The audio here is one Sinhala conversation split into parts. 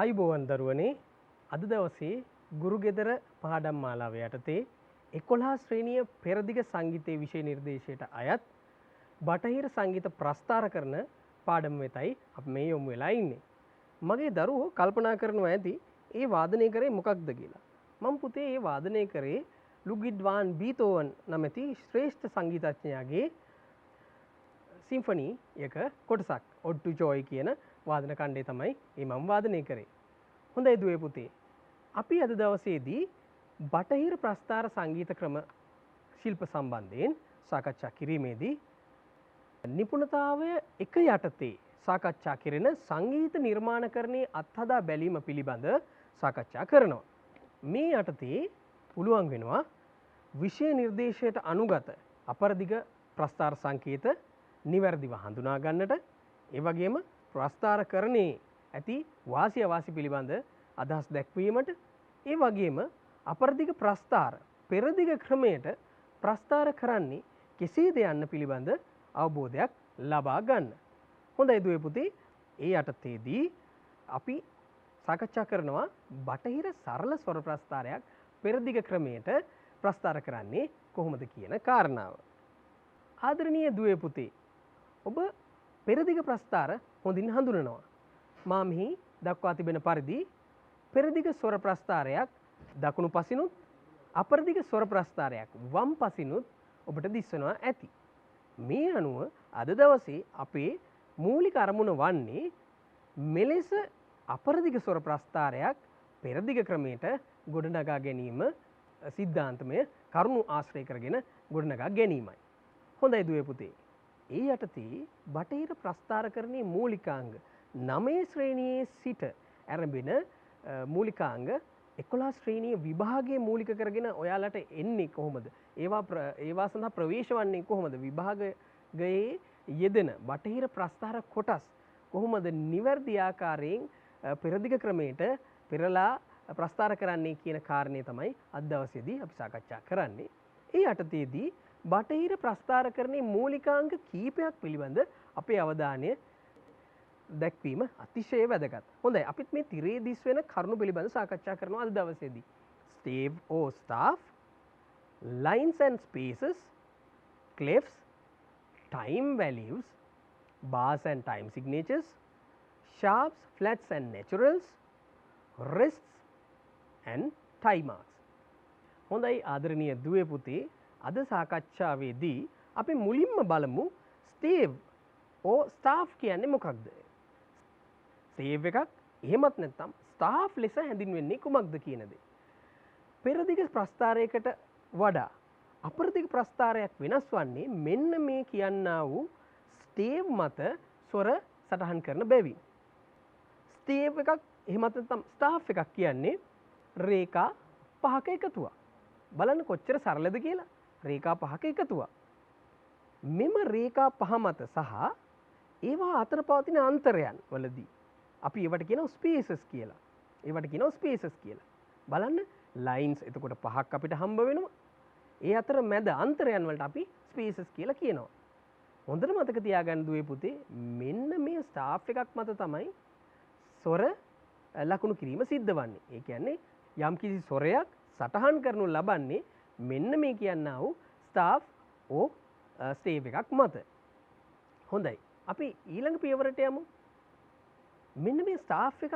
ආයුබෝවන් දරුවනේ අද දවසේ ගුරු ගෙදර පාඩම් මාලාව යටතේ 11 ශ්‍රේණිය පෙරදිග සංගීතයේ විෂය නිර්දේශයට අයත් බටහිර සංගීත ප්‍රස්ථාර කරන පාඩම වෙතයි අපි මේ යොමු වෙලා ඉන්නේ. මගේ දරුවෝ කල්පනා කරනවා ඇති ඒ වාදනය කරේ මොකක්ද කියලා. මම පුතේ ඒ වාදනය කරේ ලුඩ්විග් වාන් බීතෝවන් නැමැති ශ්‍රේෂ්ඨ සංගීතඥයාගේ සිම්ෆනි එක කොටසක් ඔඩ් ටු ජොයි කියන වාදන කණ්ඩේ තමයි මේ මම වාදනය කරේ. හොඳයි දුවේ පුතේ. අපි අද දවසේදී බටහිර ප්‍රස්ථාර සංගීත ක්‍රම ශිල්ප සම්බන්ධයෙන් සාකච්ඡා කිරීමේදී නිපුණතාවය එක යටතේ සාකච්ඡා කෙරෙන සංගීත නිර්මාණකරණයේ අත්හදා බැලීම පිළිබඳ සාකච්ඡා කරනවා. මේ යටතේ පුළුවන් වෙනවා විෂය නිර්දේශයට අනුගත අපරදිග ප්‍රස්ථාර සංකේත නිවැරදිව හඳුනා ගන්නට, ඒ වගේම ප්‍රස්ථාරකරණයේ ඇති වාසි අවාසි පිළිබඳ අදහස් දැක්වීමට, ඒ වගේම අපරදිග ප්‍රස්ථාර පෙරදිග ක්‍රමයට ප්‍රස්ථාර කරන්නේ කෙසේද යන්න පිළිබඳ අවබෝධයක් ලබා ගන්න. හොඳයි දුවේ පුතේ, ඒ යටතේදී අපි සාකච්ඡා කරනවා බටහිර සරල ස්වර ප්‍රස්ථාරයක් පෙරදිග ක්‍රමයට ප්‍රස්ථාර කරන්නේ කොහොමද කියන කාරණාව. ආදරණීය දුවේ පුතේ, ඔබ පෙරදිග ප්‍රස්ථාර හොඳින් හඳුනනවා. මා මෙහි දක්වා තිබෙන පරිදි පෙරදිග ස්වර ප්‍රස්ථාරයක් දකුණු පසිනුත් අපරදිග ස්වර ප්‍රස්ථාරයක් වම් පසිනුත් ඔබට දිස්වනවා ඇති. මේ අනුව අද දවසේ අපේ මූලික අරමුණ වන්නේ මෙලෙස අපරදිග ස්වර ප්‍රස්ථාරයක් පෙරදිග ක්‍රමයට ගොඩනගා ගැනීම සිද්ධාන්තමය කරුණු ආශ්‍රය කරගෙන ගොඩනගා ගැනීමයි. හොඳයි දුවේ පුතේ, ඒ යටතේ බටහිර ප්‍රස්ථාරකරණයේ මූලිකාංග 9 ශ්‍රේණියේ සිට ආරම්භන මූලිකාංග 11 ශ්‍රේණිය විභාගයේ මූලික කරගෙන ඔයාලට එන්නේ කොහොමද? ඒවා සඳහා ප්‍රවේශ වන්නේ කොහොමද? විභාගයේ යෙදෙන බටහිර ප්‍රස්ථාර කොටස් කොහොමද නිවැරදි ආකාරයෙන් පෙරදිග ක්‍රමයට පෙරලා ප්‍රස්ථාර කරන්නේ කියන කාරණේ තමයි අද දවසේදී අපි සාකච්ඡා කරන්නේ. ඒ යටතේදී බටහිර ප්‍රස්ථාරකරණයේ මූලිකාංග කීපයක් පිළිබඳ අපේ අවධානය දැක්වීම අතිශය වැදගත්. හොඳයි, අපිත් මේ තිරේ දිස් වෙන කරුණු පිළිබඳ සාකච්ඡා කරනවා අද දවසේදී. stave or staff, lines and spaces, clefs, time values, bars and time signatures, sharps, flats and naturals, rests and tie marks. හොඳයි ආදරණීය දුවේ පුතේ, අද සාකච්ඡාවේදී අපි මුලින්ම බලමු stave or staff කියන්නේ මොකක්ද? stave එකක් එහෙමත් නැත්නම් staff ලෙස හැඳින්වෙන්නේ කුමක්ද කියන දේ. පෙරදිග ප්‍රස්ථාරයකට වඩා අපරදිග ප්‍රස්ථාරයක් වෙනස් වන්නේ මෙන්න මේ කියන්නා වූ stave මත ස්වර සටහන් කරන බැවින්. stave එකක් එහෙමත් නැත්නම් staff එකක් කියන්නේ රේඛා පහක එකතුවක්. බලන්න කොච්චර සරලද කියලා. රේඛා පහක එකතුවක්. මෙම රේඛා පහ මත සහ ඒවා අතර පවතින අන්තරයන් වලදී අපි ඒවට කියනවා ස්පේසස් කියලා. ඒවට කියනවා ස්පේසස් කියලා. බලන්න ලයින්ස් එතකොට පහක් අපිට හම්බ වෙනවා. ඒ අතර මැද අන්තරයන් වලට අපි ස්පේසස් කියලා කියනවා. හොඳට මතක තියාගන්න දුවේ පුතේ, මෙන්න මේ ස්ටාෆ් එකක් මත තමයි ස්වර ලකුණු කිරීම සිද්ධ වන්නේ. ඒ කියන්නේ යම්කිසි ස්වරයක් සටහන් කරනු ලබන්නේ මෙන්න මේ කියන්නා වූ ස්ටාෆ් ඕ ස්ටේව් එකක් මත. හොඳයි, අපි ඊළඟ පියවරට යමු. මෙන්න මේ ස්ටාෆ් එකක්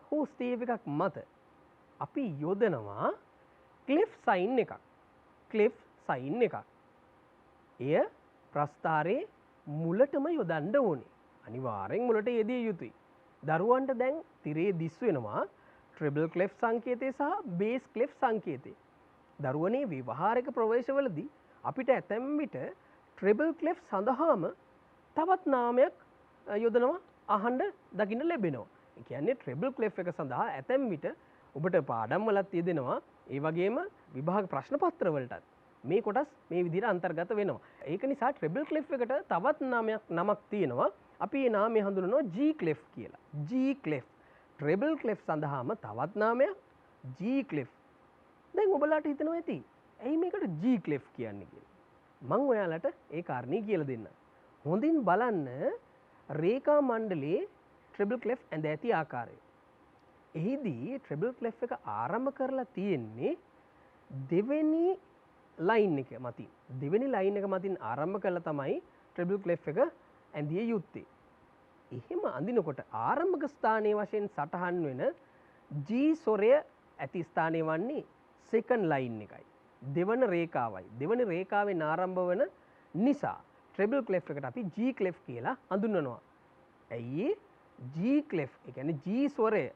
හෝ ස්ටේව් එකක් මත අපි යොදනවා ක්ලෙෆ් සයින් එකක්. ක්ලෙෆ් සයින් එකක්. එය ප්‍රස්ථාරයේ මුලටම යොදන්න ඕනේ. අනිවාර්යෙන් මුලට යෙදිය යුතුයි. දරුවන්ට දැන් තිරේ දිස් වෙනවා ට්‍රිබල් ක්ලෙෆ් සංකේතය සහ බේස් ක්ලෙෆ් සංකේතය. දරුවනේ ව්‍යවහාරික ප්‍රවේශවලදී අපිට ඇතැම් විට ට්‍රිබල් ක්ලෙෆ් සඳහාම තවත් නාමයක් යොදනවා අහන්න දකින්න ලැබෙනවා. ඒ කියන්නේ ට්‍රිබල් ක්ලෙෆ් එක සඳහා ඇතැම් විට ඔබට පාඩම් වලත් යෙදෙනවා, ඒ වගේම විභාග ප්‍රශ්න පත්‍ර වලටත් මේ කොටස් මේ විදිහට අන්තර්ගත වෙනවා. ඒක නිසා ට්‍රිබල් ක්ලෙෆ් එකට තවත් නමක් තියෙනවා. අපි ඒ නාමය හඳුන්වනවා G ක්ලෙෆ් කියලා. G ක්ලෙෆ්. ට්‍රිබල් ක්ලෙෆ් සඳහාම තවත් නාමයක් G ක්ලෙෆ්. දැන් ඔබලාට හිතනවා ඇති ඇයි මේකට G ක්ලෙෆ් කියන්නේ කියලා. මම ඔයාලට ඒ කාරණේ කියලා දෙන්න. හොඳින් බලන්න රේඛා මණ්ඩලයේ ට්‍රිබල් ක්ලෙෆ් ඇඳ ඇති ආකාරය. එහිදී ට්‍රෙබල් ක්ලෙෆ් එක ආරම්භ කරලා තියෙන්නේ දෙවෙනි ලයින් එක මතින්. දෙවෙනි ලයින් එක මතින් ආරම්භ කරලා තමයි ට්‍රෙබල් ක්ලෙෆ් එක ඇඳිය යුත්තේ. එහෙම අඳිනකොට ආරම්භක ස්ථානයේ වශයෙන් සටහන් වෙන G ස්වරය ඇති ස්ථානය වන්නේ සෙකන්ඩ් ලයින් එකයි. දෙවන රේඛාවයි. දෙවන රේඛාවෙන් ආරම්භ වන නිසා ට්‍රෙබල් ක්ලෙෆ් එකට අපි G ක්ලෙෆ් කියලා හඳුන්වනවා. ඇයි G ක්ලෙෆ් ඒ කියන්නේ G ස්වරය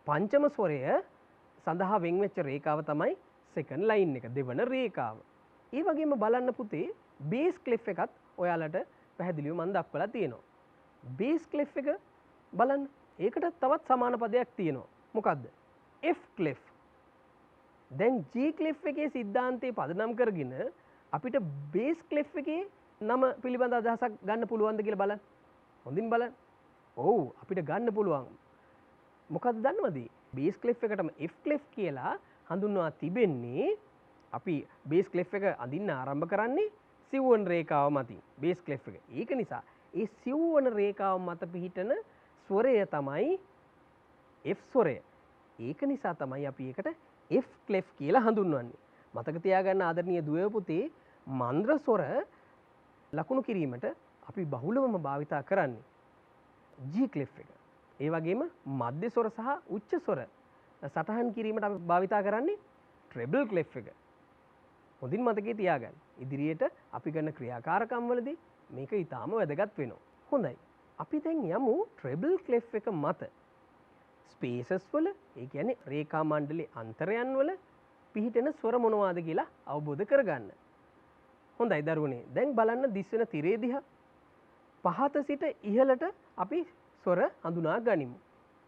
පංචම ස්වරය සඳහා වෙන් වෙච්ච රේඛාව තමයි සෙකන්ඩ් ලයින් එක, දෙවන රේඛාව. ඒ වගේම බලන්න පුතේ බේස් ක්ලෙෆ් එකත් ඔයාලට පැහැදිලිව මම දක්වලා තියෙනවා. බේස් ක්ලෙෆ් එක බලන්න. ඒකට තවත් සමාන පදයක් තියෙනවා. මොකද්ද? F ක්ලෙෆ්. දැන් G ක්ලෙෆ් එකේ සිද්ධාන්තය පදනම් කරගෙන අපිට බේස් ක්ලෙෆ් එකේ නම පිළිබඳ අදහසක් ගන්න පුළුවන්ද කියලා බලන්න. හොඳින් බලන්න. ඔව් අපිට ගන්න පුළුවන්. මොකක්ද දන්නවද? බේස් ක්ලෙෆ් එකටම F ක්ලෙෆ් කියලා හඳුන්වා තිබෙන්නේ අපි බේස් ක්ලෙෆ් එක අඳින්න ආරම්භ කරන්නේ සිව්වන රේඛාව මතින්. බේස් ක්ලෙෆ් එක. ඒක නිසා ඒ සිව්වන රේඛාව මත පිහිටන ස්වරය තමයි F ස්වරය. ඒක නිසා තමයි අපි ඒකට F ක්ලෙෆ් කියලා හඳුන්වන්නේ. මතක තියාගන්න ආදරණීය දුවේ පුතේ මන්ද්‍ර ස්වර ලකුණු කිරීමට අපි බහුලවම භාවිතා කරන්නේ G ක්ලෙෆ් එක. ඒ වගේම මධ්‍ය ස්වර සහ උච්ච ස්වර සටහන් කිරීමට අපි භාවිතා කරන්නේ ට්‍රෙබල් ක්ලෙෆ් එක. හොඳින් මතකයේ තියාගන්න. ඉදිරියට අපි කරන ක්‍රියාකාරකම් වලදී මේක ඊටාම වැදගත් වෙනවා. හොඳයි. අපි දැන් යමු ට්‍රෙබල් ක්ලෙෆ් එක මත ස්පේසස් වල, ඒ කියන්නේ රේඛා මණ්ඩලයේ අන්තරයන් වල පිහිටෙන ස්වර මොනවාද කියලා අවබෝධ කරගන්න. හොඳයි දරුවනේ. දැන් බලන්න දිස් වෙන තිරේ දිහා. පහත සිට ඉහළට අපි ස්වර හඳුනා ගනිමු.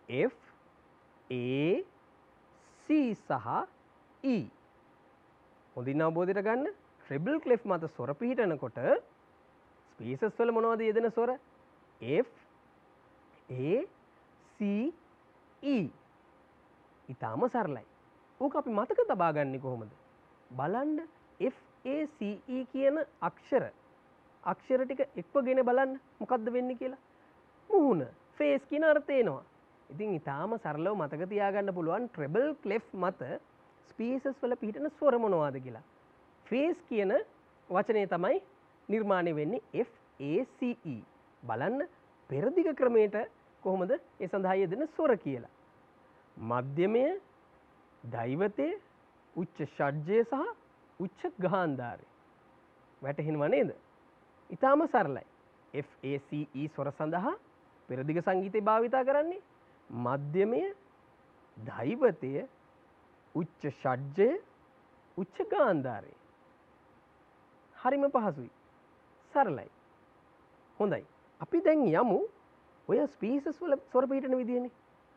F, A, C සහ E. හොඳින් අවබෝධයට ගන්න. ට්‍රෙබල් ක්ලෙෆ් මත ස්වර පිහිටනකොට ස්පේසස් වල මොනවද යෙදෙන ස්වර? F, A, C, E. ඊටාම සරලයි. ඕක අපි මතක තබා ගන්නේ කොහොමද? බලන්න F, A, C, E කියන අක්ෂර ටික එක්වගෙන බලන්න මොකද්ද වෙන්නේ කියලා. මුහුණ, ෆේස් කියන අර්ථය එනවා. ඉතින් ඊටාම සරලව මතක තියාගන්න පුළුවන් ට්‍රෙබල් ක්ලෙෆ් මත ස්පේසස් වල පිහිටන ස්වර මොනවාද කියලා. ෆේස් කියන වචනය තමයි නිර්මාණය වෙන්නේ F, A, C, E. බලන්න පෙරදිග ක්‍රමයට කොහොමද ඒ සඳහා යෙදෙන ස්වර කියලා. මධ්‍යමය, දෛවතය, උච්ච ෂඩ්ජය සහ උච්ච ගාන්ධාරය. වැටහෙනව නේද? ඊටාම සරලයි. F, A, C, E ස්වර සඳහා පෙරදිග සංගීතය භාවිතා කරන්නේ මධ්‍යමය, දෛවතය, උච්ච ෂඩ්ජය, උච්ච ගාන්ධාරය. හරිම පහසුයි. සරලයි. හොඳයි. අපි දැන් යමු ඔය ස්පීසස් වල ස්වර පිහිටන විදිහනේ.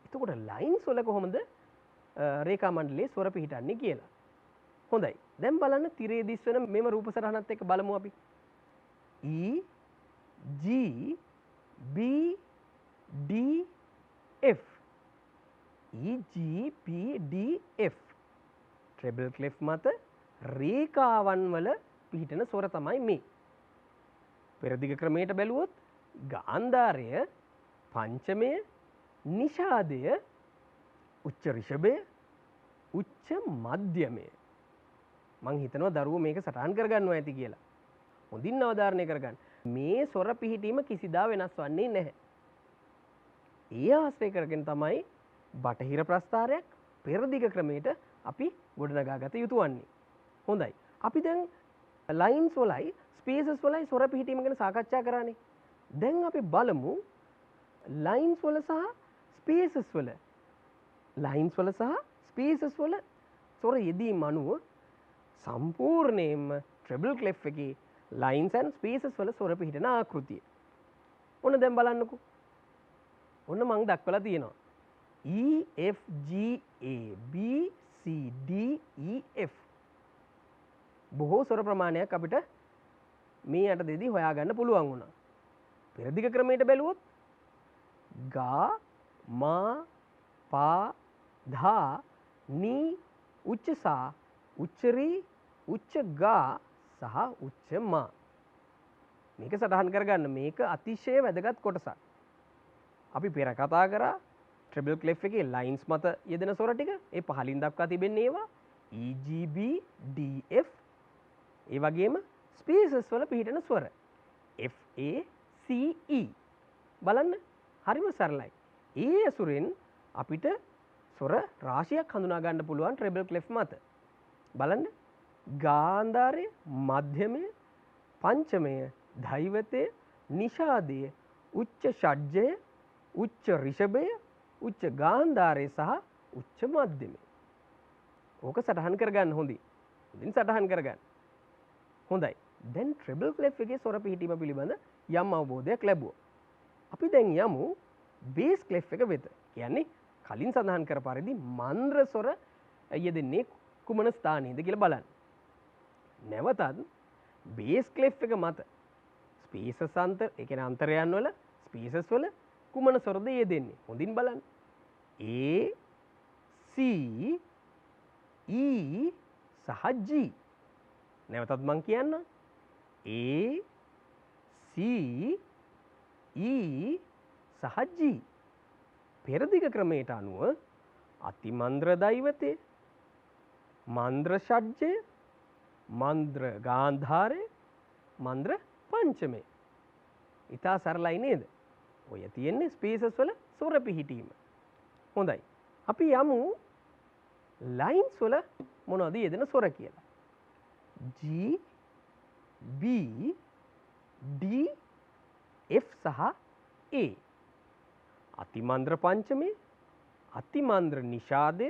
එතකොට ලයින්ස් වල කොහොමද රේඛා මණ්ඩලයේ ස්වර පිහිටන්නේ කියලා. හොඳයි. දැන් බලන්න තිරේ දිස් වෙන මෙම රූප සටහනත් එක්ක බලමු අපි. E, G, B, D, F. E, G, B, D, F. ට්‍රෙබල් ක්ලෙෆ් මත රේඛාවන් වල පිහිටන ස්වර තමයි මේ. පෙරදිග ක්‍රමයට බැලුවොත් ගාන්ධාරය, පංචමය, නිෂාදය, උච්ච රිෂභය, උච්ච මධ්‍යමය. මං හිතනවා දරුවෝ මේක සටහන් කරගන්නවා ඇති කියලා. හොඳින් අවධාරණය කරගන්න. මේ ස්වර පිහිටීම කිසිදා වෙනස් වන්නේ නැහැ. ඒ ආශ්‍රය කරගෙන තමයි බටහිර ප්‍රස්ථාරයක් පෙරදිග ක්‍රමයට අපි ගොඩනගා ගත යුතු වන්නේ. හොඳයි. අපි දැන් ලයින්ස් වලයි ස්පේසස් වලයි ස්වර පිහිටීම ගැන සාකච්ඡා කරානේ. දැන් අපි බලමු ලයින්ස් වල සහ ස්පේසස් වල. ලයින්ස් වල සහ ස්පේසස් වල ස්වර යෙදීම අනුව සම්පූර්ණයෙන්ම ට්‍රෙබල් ක්ලෙෆ් එකේ ලයින්ස් ඇන්ඩ් ස්පේසස් වල ස්වර පිහිටන ආකෘතිය. ඔන්න දැන් බලන්නකෝ. ඔන්න මං දක්වලා තියෙනවා. E, F, G, A, B, C, D, E, F. බොහෝ ස්වර ප්‍රමාණයක් අපිට මේ යටතේදී හොයාගන්න පුළුවන් වුණා. පෙරදිග ක්‍රමයට බැලුවොත් ගා, මා, පා, ධා, නී, උච්ච සා, උච්චරී, උච්ච ගා සහ උච්ච මා. මේක සටහන් කරගන්න. මේක අතිශය වැදගත් කොටසක්. අපි පෙර කතා කරා ට්‍රිබල් ක්ලෙෆ් එකේ ලයින්ස් මත යෙදෙන ස්වර ටික ඒ පහලින් දක්වා තිබෙන්නේ ඒවා E G B D F ඒ වගේම ස්පේසස් වල පිහිටන ස්වර F A C E බලන්න හරිම සරලයි. ඒ ඇසුරෙන් අපිට ස්වර රාශියක් හඳුනා ගන්න පුළුවන් ට්‍රිබල් ක්ලෙෆ් මත. බලන්න ගාන්ධාරය, මධ්‍යමය, පංචමය, ධෛවතය, නිෂාදය, උච්ච ෂඩ්ජය, උච්ච රිෂභය, උච්ච ගාන්ධාරය සහ උච්ච මධ්‍යමය. ඕක සටහන් කරගන්න හොඳින්. හොඳින් සටහන් කරගන්න. හොඳයි. දැන් ට්‍රිබල් ක්ලෙෆ් එකේ ස්වර පිහිටීම පිළිබඳ යම් අවබෝධයක් ලැබුවා. අපි දැන් යමු බේස් ක්ලෙෆ් එක වෙත. කියන්නේ කලින් සඳහන් කර පරිදි මන්ද්‍ර ස්වර යෙදෙන්නේ කුමන ස්ථානයේද කියලා බලන්න. නැවතත් බේස් ක්ලෙෆ් එක මත ස්පේසස් අන්තර ඒ කියන්නේ අන්තරයන් වල ස්පේසස් වල කුමන ස්වරද යෙදෙන්නේ? හොඳින් බලන්න. A C E සහ G. නැවතත් මං කියන්නම්. A C E සහ G. පෙරදිග ක්‍රමයට අනුව අතිමන්ද්‍ර දෛවතය, මන්ද්‍ර ෂඩ්ජය, මන්ද්‍ර ගාන්ධාරය, මන්ද්‍ර පංචමය. ඉතා සරලයි නේද? ඔය තියෙන්නේ ස්පේසස් වල ස්වර පිහිටීම. හොඳයි. අපි යමු ලයින්ස් වල මොනවද යෙදෙන ස්වර කියලා. G B D F සහ A. අතිමන්ද්‍ර පංචමය, අතිමන්ද්‍ර නිෂාදය,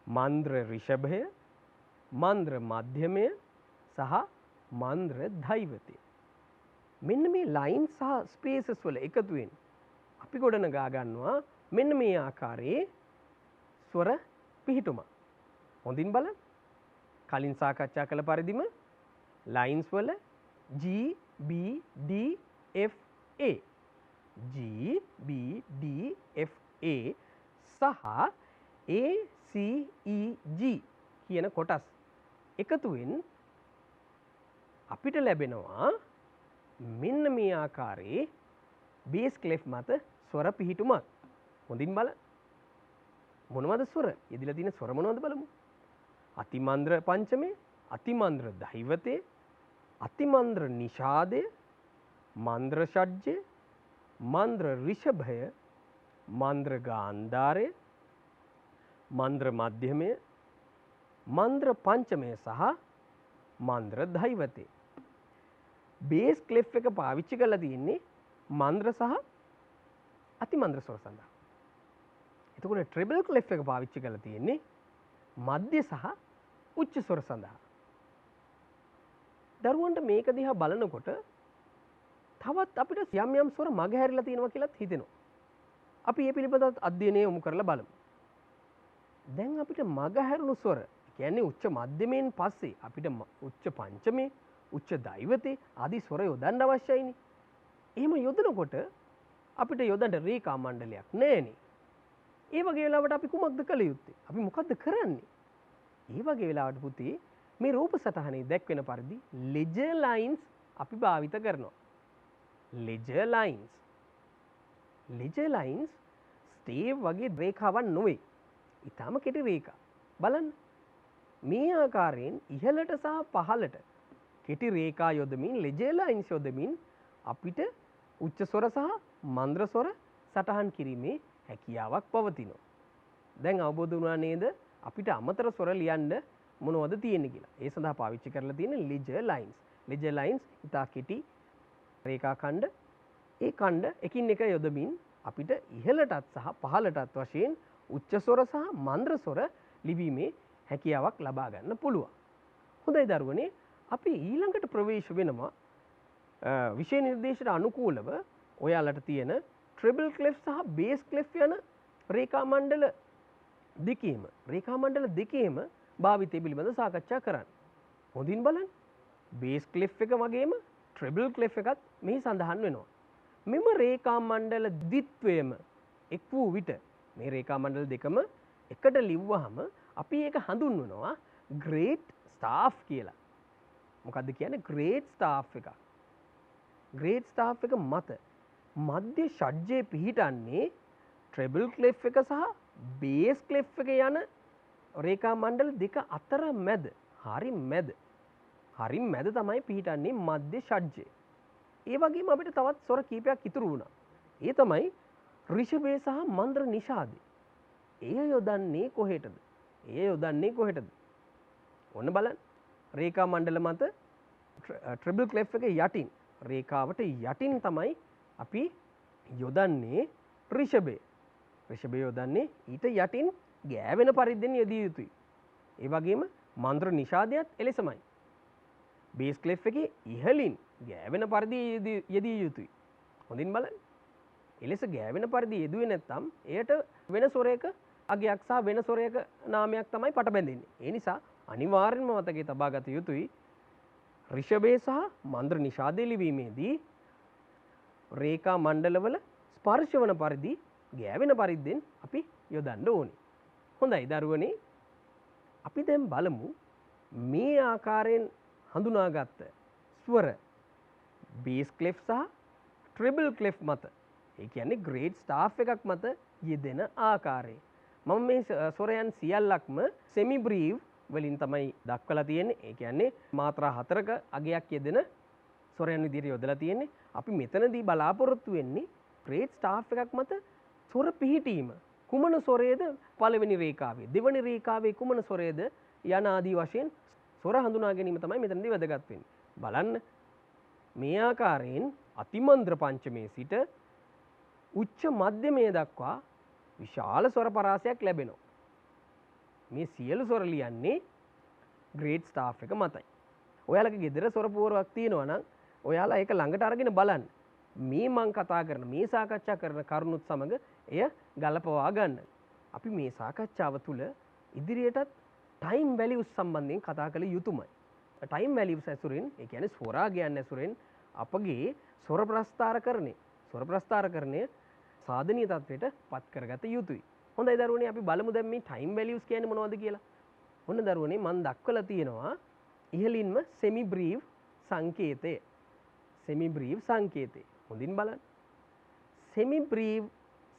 මන්ද්‍ර රිෂභය, මන්ද්‍ර මධ්‍යමය සහ මන්ද්‍ර ධෛවතය. මෙන්න මේ ලයින් සහ ස්පේසස් වල එකතුවෙන් අපි ගොඩනගා ගන්නවා මෙන්න මේ ආකාරයේ ස්වර පිහිටුමක්. හොඳින් බලන්න. කලින් සාකච්ඡා කළ පරිදිම ලයින්ස් වල G B D F A G B D F A සහ A C E G කියන කොටස් එකතුවෙන් අපිට ලැබෙනවා මෙන්න මේ ආකාරයේ බේස් ක්ලෙෆ් මත ස්වර පිහිටුමක්. හොඳින් බලන්න. මොනවද ස්වර? යෙදিলা තියෙන ස්වර මොනවද බලමු. අතිමන්ද්‍ර පංචමය, අතිමන්ද්‍ර ධෛවතය, අතිමන්ද්‍ර නිෂාදය, මන්ද්‍ර ෂඩ්ජය, මන්ද්‍ර රිෂභය, මන්ද්‍ර ගාන්ධාරය, මන්ද්‍ර මධ්‍යමය, මන්ද්‍ර පංචමය සහ මන්ද්‍ර ධෛවතය. බේස් ක්ලෙෆ් එක පාවිච්චි කරලා තියෙන්නේ මන්ද්‍ර සහ අතිමන්ද්‍ර ස්වර සඳහා. එතකොට ට්‍රිබල් ක්ලෙෆ් එක පාවිච්චි කරලා තියෙන්නේ මධ්‍ය සහ උච්ච ස්වර සඳහා. දරුවන්ට මේක දිහා බලනකොට තවත් අපිට යම් යම් ස්වර මගහැරිලා තියෙනවා කියලාත් හිතෙනවා. අපි මේ පිළිබඳව අධ්‍යයනය යොමු කරලා බලමු. දැන් අපිට මගහැරුණු ස්වර කියන්නේ උච්ච මධ්‍යමයෙන් පස්සේ අපිට උච්ච පංචමේ, උච්ච ධෛවතේ ආදී ස්වර යොදන්න අවශ්‍යයිනේ. එහෙම යොදනකොට අපිට යොදන්න රේඛා මණ්ඩලයක් නැහැනේ. ඒ වගේ වෙලාවට අපි කුමක්ද කළ යුත්තේ? අපි මොකද්ද කරන්නේ? ඒ වගේ වෙලාවට පුතේ මේ රූප සටහනේ දැක්වෙන පරිදි ලෙජර් ලයින්ස් අපි භාවිත කරනවා. Ledger lines. Ledger lines stave වගේ රේඛාවක් නොවේ. ඊටම කෙටි රේඛා. බලන්න. මේ ආකාරයෙන් ඉහළට සහ පහළට කෙටි රේඛා යොදමින් ලෙජර් ලයින්ස් යොදමින් අපිට උච්ච ස්වර සහ මන්ද්‍ර ස්වර සටහන් කිරීමේ හැකියාවක් පවතිනවා. දැන් අවබෝධ වුණා නේද අපිට අමතර ස්වර ලියන්න මොනවද තියෙන්නේ කියලා. ඒ සඳහා පාවිච්චි කරලා තියෙන ලෙජර් ලයින්ස්. ලෙජර් ලයින්ස් ඉතා කෙටි රේඛා ඛණ්ඩ. ඒ ඛණ්ඩ එකින් එක යොදමින් අපිට ඉහළටත් සහ පහළටත් වශයෙන් උච්ච ස්වර සහ මන්ද්‍ර ස්වර ලිවීමේ හැකියාවක් ලබා ගන්න පුළුවන්. හොඳයි දරුවනේ අපි ඊළඟට ප්‍රවේශ වෙනවා විෂය නිර්දේශයට අනුකූලව ඔයාලට තියෙන ට්‍රිබල් ක්ලෙෆ් සහ බේස් ක්ලෙෆ් යන රේඛා මණ්ඩල දෙකේම භාවිතය පිළිබඳ සාකච්ඡා කරන්න. හොඳින් බලන්න. බේස් ක්ලෙෆ් එක වගේම ට්‍රිබල් ක්ලෙෆ් එකත් මෙහි සඳහන් වෙනවා. මෙම රේඛා මණ්ඩල ද්විත්වයම එක් වූ විට මේ රේඛා මණ්ඩල දෙකම එකට ලිව්වහම අපි ඒක හඳුන්වනවා ග්‍රේට් ස්ටාෆ් කියලා. මොකද්ද කියන්නේ? ග්‍රේට් ස්ටාෆ් එකක්. ග්‍රේට් ස්ටාෆ් එක මත මධ්‍ය ෂඩ්ජයේ පිහිටන්නේ ට්‍රෙබල් ක්ලෙෆ් එක සහ බේස් ක්ලෙෆ් එක යන රේඛා මණ්ඩල දෙක අතර මැද හරි මැද තමයි පිහිටන්නේ මධ්‍ය ෂඩ්ජය. ඒ වගේම අපිට තවත් ස්වර කීපයක් ඉතුරු වුණා. ඒ තමයි ඍෂභය සහ මන්ද්‍ර නිෂාදය. එය යොදන්නේ කොහෙටද? ඔන්න බලන්න. රේඛා මණ්ඩල මත ට්‍රිබල් ක්ලෙෆ් එක යටින් රේඛාවට යටින් තමයි අපි යොදන්නේ ඍෂභය. ඍෂභය යොදන්නේ ඊට යටින් ගෑවෙන පරිද්දෙන් යෙදිය යුතුයි. ඒ වගේම මන්ද්‍ර නිෂාදයත් එලෙසමයි. බේස් ක්ලෙෆ් එකේ ඉහළින් ගෑවෙන පරිදි යෙදිය යුතුයි. හොඳින් බලන්න. එලෙස ගෑවෙන පරිදි යෙදුවේ නැත්නම් එයට වෙන ස්වරයක අගයක් සහ වෙන ස්වරයක නාමයක් තමයි පට බැඳෙන්නේ. ඒ නිසා අනිවාර්යෙන්ම මතකයේ තබා ගත යුතුයි ඍෂභය සහ මන්ද්‍ර නිෂාදය ලිවීමේදී රේඛා මණ්ඩලවල ස්පර්ශ වන පරිදි ගෑවෙන පරිද්දෙන් අපි යොදන්න ඕනේ. හොඳයි දරුවනේ, අපි දැන් බලමු මේ ආකාරයෙන් හඳුනාගත්ත ස්වර බේස් ක්ලෙෆ් සහ ට්‍රිබල් ක්ලෙෆ් මත, ඒ කියන්නේ ග්‍රේඩ් ස්ටාෆ් එකක් මත යෙදෙන ආකාරය. මම මේ ස්වරයන් සියල්ලක්ම සෙමි බ්‍රීව් වලින් තමයි දක්වලා තියෙන්නේ. ඒ කියන්නේ මාත්‍රා 4ක අගයක් යෙදෙන ස්වරයන් විදිහට යොදලා තියෙන්නේ. අපි මෙතනදී බලාපොරොත්තු වෙන්නේ ග්‍රේඩ් ස්ටාෆ් එකක් මත ස්වර පිහිටීම. කුමන ස්වරයේද පළවෙනි රේඛාවේ, දෙවනි රේඛාවේ කුමන ස්වරයේද යන ආදී වශයෙන් ස්වර හඳුනා ගැනීම තමයි මෙතනදී වැදගත් වෙන්නේ. බලන්න මේ ආකාරයෙන් අතිමන්ද්‍ර පංචමයේ සිට උච්ච මධ්‍යමයේ දක්වා විශාල ස්වර පරාසයක් ලැබෙනවා. මේ සියලු ස්වර ලියන්නේ ග්‍රේඩ් ස්ටාෆ් එක මතයි. ඔයාලගේ ගෙදර ස්වර පුවරුවක් තියෙනවා නම් ඔයාලා ඒක ළඟට අරගෙන බලන්න. මේ මං කතා කරන, මේ සාකච්ඡා කරන කරුණුත් සමග එය ගලපවා ගන්න. අපි මේ සාකච්ඡාව තුළ ඉදිරියටත් ටයිම් වැලියුස් සම්බන්ධයෙන් කතා කළ යුතුමයි. ටයිම් වැලියුස් ඇසුරෙන්, ඒ කියන්නේ ස්වරාගයන් ඇසුරෙන් අපගේ ස්වර ප්‍රස්ථාරකරණය සාධනීය තත්ත්වයට පත් කරගත යුතුයි. හොඳයි දරුවනේ, අපි බලමු දැන් මේ ටයිම් වැලියුස් කියන්නේ මොනවද කියලා. ඔන්න දරුවනේ, මම දක්වලා තියෙනවා ඉහළින්ම සෙමි බ්‍රීව් සංකේතය. හොඳින් බලන්න. සෙමි බ්‍රීව්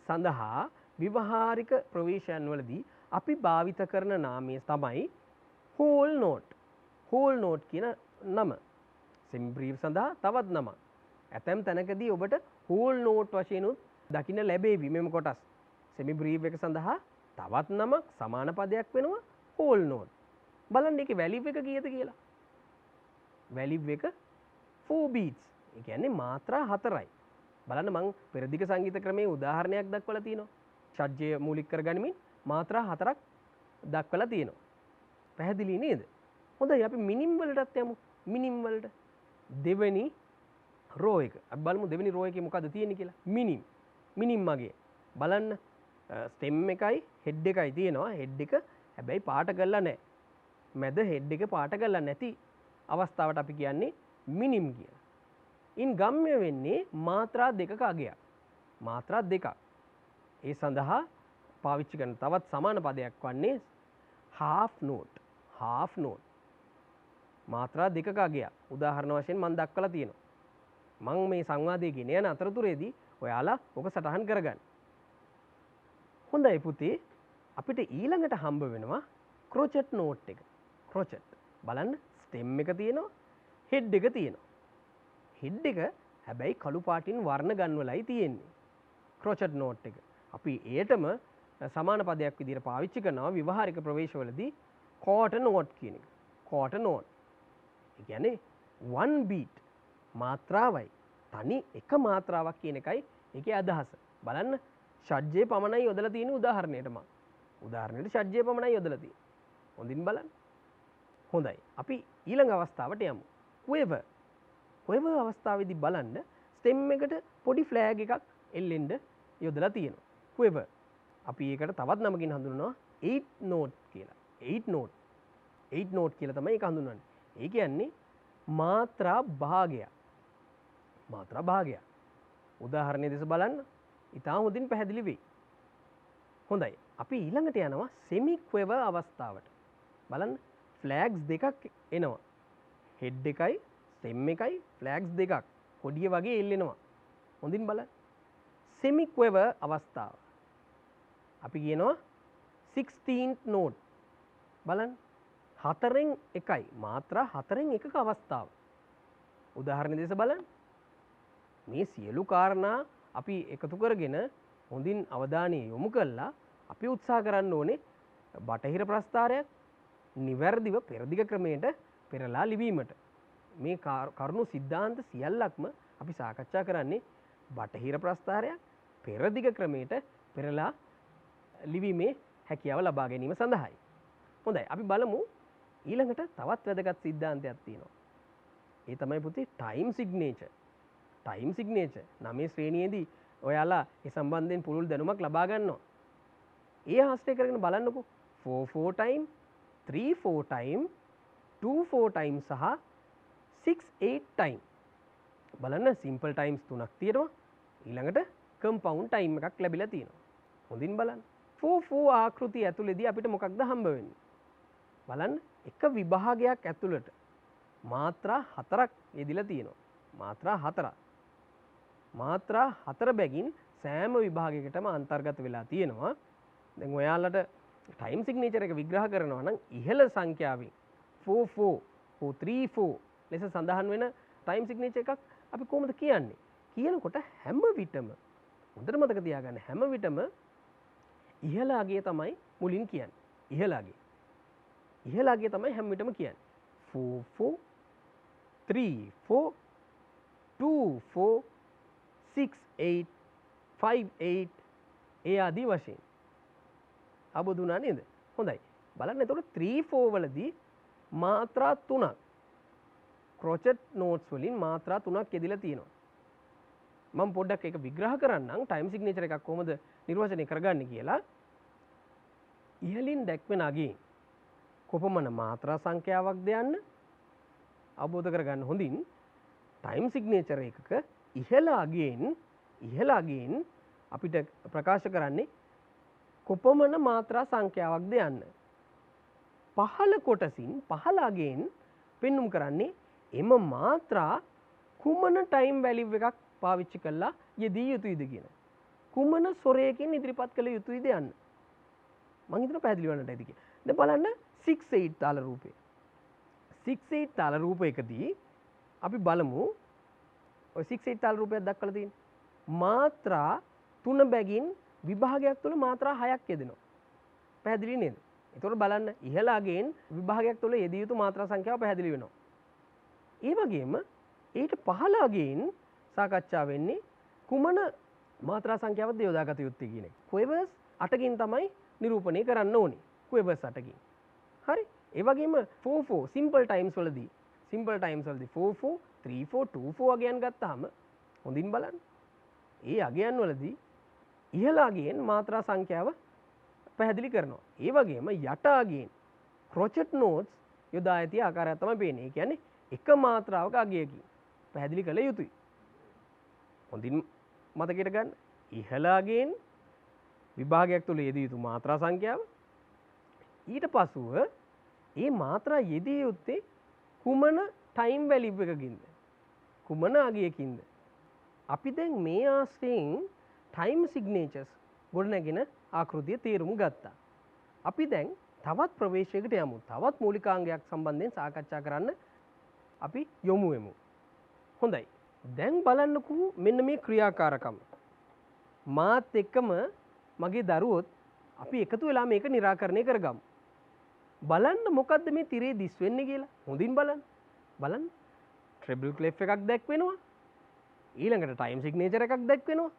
සඳහා ව්‍යවහාරික ප්‍රවේශයන් වලදී අපි භාවිත කරන නාමය තමයි හෝල් නෝට් කියන නම. සෙමි බ්‍රීව් සඳහා තවත් නමක්. ඇතැම් තැනකදී ඔබට හෝල් නෝට් වශයෙන් දකින්න ලැබේවි මෙම කොටස්. සෙමි බ්‍රීව් එක සඳහා තවත් නමක් සමාන පදයක් වෙනවා හෝල් නෝට්. බලන්න ඒකේ වැලිව් එක කීයද කියලා. වැලිව් එක 4 beats. ඒ කියන්නේ මාත්‍රා 4යි. බලන්න මං පෙරදිග සංගීත ක්‍රමයේ උදාහරණයක් දක්වලා තියෙනවා. ෂඩ්ජය මූලික කරගනිමින් මාත්‍රා 4ක් දක්වලා තියෙනවා. පැහැදිලි නේද? හොඳයි, අපි මිනිම් වලටත් යමු. මිනිම් වලට දෙවෙනි රෝ එක. අපි බලමු දෙවෙනි රෝ එකේ මොකද්ද තියෙන්නේ කියලා. මිනිම් මගේ. බලන්න ස්ටෙම් එකයි හෙඩ් එකයි තියෙනවා. හෙඩ් එක හැබැයි පාට කරලා නැහැ. මැද හෙඩ් එක පාට කරලා නැති අවස්ථාවට අපි කියන්නේ මිනිම් කියලා. ඉන් ගම්ම්‍ය වෙන්නේ මාත්‍රා දෙකක අගයක්. මාත්‍රා දෙකක්. ඒ සඳහා පාවිච්චි කරන තවත් සමාන පදයක් වන්නේ half note. මාත්‍රා දෙකක අගයක්. උදාහරණ වශයෙන් මම දක්වලා තියෙනවා. මම මේ සංවාදයේ ගෙන යන අතරතුරේදී ඔයාලා ඔක සටහන් කරගන්න. හොඳයි පුතේ, අපිට ඊළඟට හම්බ වෙනවා ක්‍රොචට් නෝට් එක. ක්‍රොචට්. බලන්න ස්ටෙම් එක තියෙනවා, හෙඩ් එක තියෙනවා. හෙඩ් එක හැබැයි කළු පාටින් වර්ණ ගන්වලයි තියෙන්නේ. ක්‍රොචට් නෝට් එක. අපි ඒටම සමාන පදයක් විදිහට පාවිච්චි කරනවා ව්‍යවහාරික ප්‍රවේශවලදී කෝටර් නෝට් කියන එක. කෝටර් නෝට්. ඒ කියන්නේ 1 beat මාත්‍රාවයි. තනි එක මාත්‍රාවක් කියන එකයි ඒකේ අදහස. බලන්න ෂඩ්ජයේ පමණයි යොදලා තියෙන උදාහරණයට ෂඩ්ජයේ පමණයි යොදලා තියෙන්නේ. හොඳින් බලන්න. හොඳයි. අපි ඊළඟ අවස්ථාවට යමු. ක්වෙවර් අවස්ථාවේදී බලන්න ස්ටෙම් එකට පොඩි ෆ්ලෑග් එකක් එල්ලෙන්න යොදලා තියෙනවා. ක්වෙවර්. අපි ඒකට තවත් නමකින් හඳුන්වනවා 8 note කියලා. 8 note කියලා තමයි ඒක හඳුන්වන්නේ. ඒ කියන්නේ මාත්‍රා භාගයක්. උදාහරණය දෙස බලන්න. ඉතාම හොඳින් පැහැදිලි වෙයි. හොඳයි. අපි ඊළඟට යනවා සෙමි ක්වෙවර් අවස්ථාවට. බලන්න ෆ්ලෑග්ස් දෙකක් එනවා. හෙඩ් එකයි ස්ටෙම් එකයි ෆ්ලෑග්ස් දෙකක් කොඩිය වගේ එල්ලෙනවා. හොඳින් බලන්න. සෙමි ක්වෙවර් අවස්ථාව. අපි කියනවා 16th note. බලන්න 4න් 1යි මාත්‍රා 4න් 1ක අවස්ථාව. උදාහරණ දෙස බලන්න. මේ සියලු කාරණා අපි එකතු කරගෙන හොඳින් අවධානය යොමු කළා අපි උත්සාහ කරන්න ඕනේ බටහිර ප්‍රස්ථාරයක් නිවැරදිව පෙරදිග ක්‍රමයට පෙරලා ලිවීමට. මේ කරුණු සිද්ධාන්ත සියල්ලක්ම අපි සාකච්ඡා කරන්නේ බටහිර ප්‍රස්ථාරයක් පෙරදිග ක්‍රමයට පෙරලා ලිවීමේ හැකියාව ලබා ගැනීම සඳහායි. හොඳයි අපි බලමු ඊළඟට තවත් වැදගත් සිද්ධාන්තයක් තියෙනවා. ඒ තමයි පුතේ ටයිම් සිග්නේචර්. ටයිම් සිග්නේචර් 9 ශ්‍රේණියේදී ඔයාලා ඒ සම්බන්ධයෙන් පුළුල් දැනුමක් ලබා ගන්නවා. ඒ ආශ්‍රය කරගෙන බලන්නකෝ 4/4 time 3/4 time 2/4 time සහ 6/8 time. බලන්න සිම්පල් ටයිම්ස් තුනක් තියෙනවා. ඊළඟට කම්පවුන්ඩ් ටයිම් එකක් ලැබිලා තියෙනවා. හොඳින් බලන්න. 4/4 ආකෘතිය ඇතුළේදී අපිට මොකක්ද හම්බ වෙන්නේ? බලන්න එක විභාගයක් ඇතුළට මාත්‍රා 4ක් යෙදිලා තියෙනවා. මාත්‍රා 4ක්. මාත්‍රා 4 බැගින් සෑම විභාගයකටම අන්තර්ගත වෙලා තියෙනවා. දැන් ඔයාලට ටයිම් සිග්නේචර් එක විග්‍රහ කරනවා නම් ඉහළ සංඛ්‍යාවෙන් 4/4 4/3/4 ලෙස සඳහන් වෙන ටයිම් සිග්නේචර් එකක් අපි කොහොමද කියන්නේ? කියනකොට හැම විටම හොඳට මතක තියාගන්න හැම විටම ඉහළ අගය තමයි මුලින් කියන්නේ. ඉහළ අගය. ඉහළ අගය තමයි හැම විටම කියන්නේ. 4/4 3/4 2/4 6/8 5/8 ඒ ආදී වශයෙන්. අවබෝධුණා නේද? හොඳයි. බලන්න එතකොට 3/4 වලදී මාත්‍රා 3ක් ක්‍රොචට් නෝට්ස් වලින් මාත්‍රා 3ක් යෙදিলা තියෙනවා. මම පොඩ්ඩක් ඒක විග්‍රහ කරන්නම් ටයිම් සිග්නේචර් එකක් කොහොමද නිර්වචනය කරගන්නේ කියලා. ඉහළින් දැක්වෙන අගයෙන් කොපමණ මාත්‍රා සංඛ්‍යාවක්ද යන්න අවබෝධ කරගන්න හොඳින් ටයිම් සිග්නේචර් එකක ඉහළ අගයෙන් අපිට ප්‍රකාශ කරන්නේ කොපමණ මාත්‍රා සංඛ්‍යාවක්ද යන්න. පහළ කොටසින් පහළ අගයෙන් පෙන්눔 කරන්නේ එම මාත්‍රා කුමන ටයිම් වැලිව් එකක් පාවිච්චි කරලා යෙදිය යුතුයිද කියන. කුමන සොරයකින් ඉදිරිපත් කළ යුතුයිද යන්න. මම හිතනවා පැහැදිලි වන්නට ඇති කියලා. දැන් බලන්න 6/8 තාල රූපය. 6/8 තාල රූපයකදී අපි බලමු ඔය 6/8 තාල රූපයක් දක්වලා තියෙන්නේ. මාත්‍රා 3 බැගින් විභාගයක් තුළ මාත්‍රා 6ක් යෙදෙනවා. පැහැදිලි නේද? ඒතකොට බලන්න ඉහළ අගයෙන් විභාගයක් තුළ යෙදිය යුතු මාත්‍රා සංඛ්‍යාව පැහැදිලි වෙනවා. ඒ වගේම ඊට පහළ අගයෙන් සාකච්ඡා වෙන්නේ කුමන මාත්‍රා සංඛ්‍යාවක්ද යොදාගත යුත්තේ කියන එක. ක්වෙවර්ස් 8කින් තමයි නිරූපණය කරන්න ඕනේ. ක්වෙවර්ස් 8කින්. හරි. ඒ වගේම 4/4 සිම්පල් ටයිම්ස් වලදී 4/4 3/4 2/4 අගයන් ගත්තාම හොඳින් බලන්න. ඒ අගයන් වලදී ඉහළ අගයෙන් මාත්‍රා සංඛ්‍යාව පැහැදිලි කරනවා. ඒ වගේම යට අගයෙන් ක්‍රොචට් නෝට්ස් යොදා ඇති ආකාරයක් තමයි පේන්නේ. ඒ කියන්නේ එක මාත්‍රාවක අගයකින් පැහැදිලි කළ යුතුයි. හොඳින් මතකයට ගන්න. ඉහළ අගයෙන් විභාගයක් තුළ යෙදිය යුතු මාත්‍රා සංඛ්‍යාව. ඊට පසුව ඒ මාත්‍රා යෙදිය යුත්තේ කුමන ටයිම් වැලිව් එකකින්ද? කුමන අගයකින්ද? අපි දැන් මේ ආශ්‍රයෙන් ටයිම් සිග්නේචර්ස් ගොඩනැගෙන ආකෘතිය තේරුම් ගත්තා. අපි දැන් තවත් ප්‍රවේශයකට යමු. තවත් මූලිකාංගයක් සම්බන්ධයෙන් සාකච්ඡා කරන්න අපි යොමු වෙමු. හොඳයි. දැන් බලන්නකෝ මෙන්න මේ ක්‍රියාකාරකම. මාත් එක්කම මගේ දරුවොත් අපි එකතු වෙලා මේක निराකරණය කරගමු. බලන්න මොකද්ද මේ තිරේ දිස් වෙන්නේ කියලා. හොඳින් බලන්න. බලන්න. ට්‍රිබල් ක්ලෙෆ් එකක් දැක්වෙනවා. ඊළඟට ටයිම් සිග්නේචර් එකක් දැක්වෙනවා.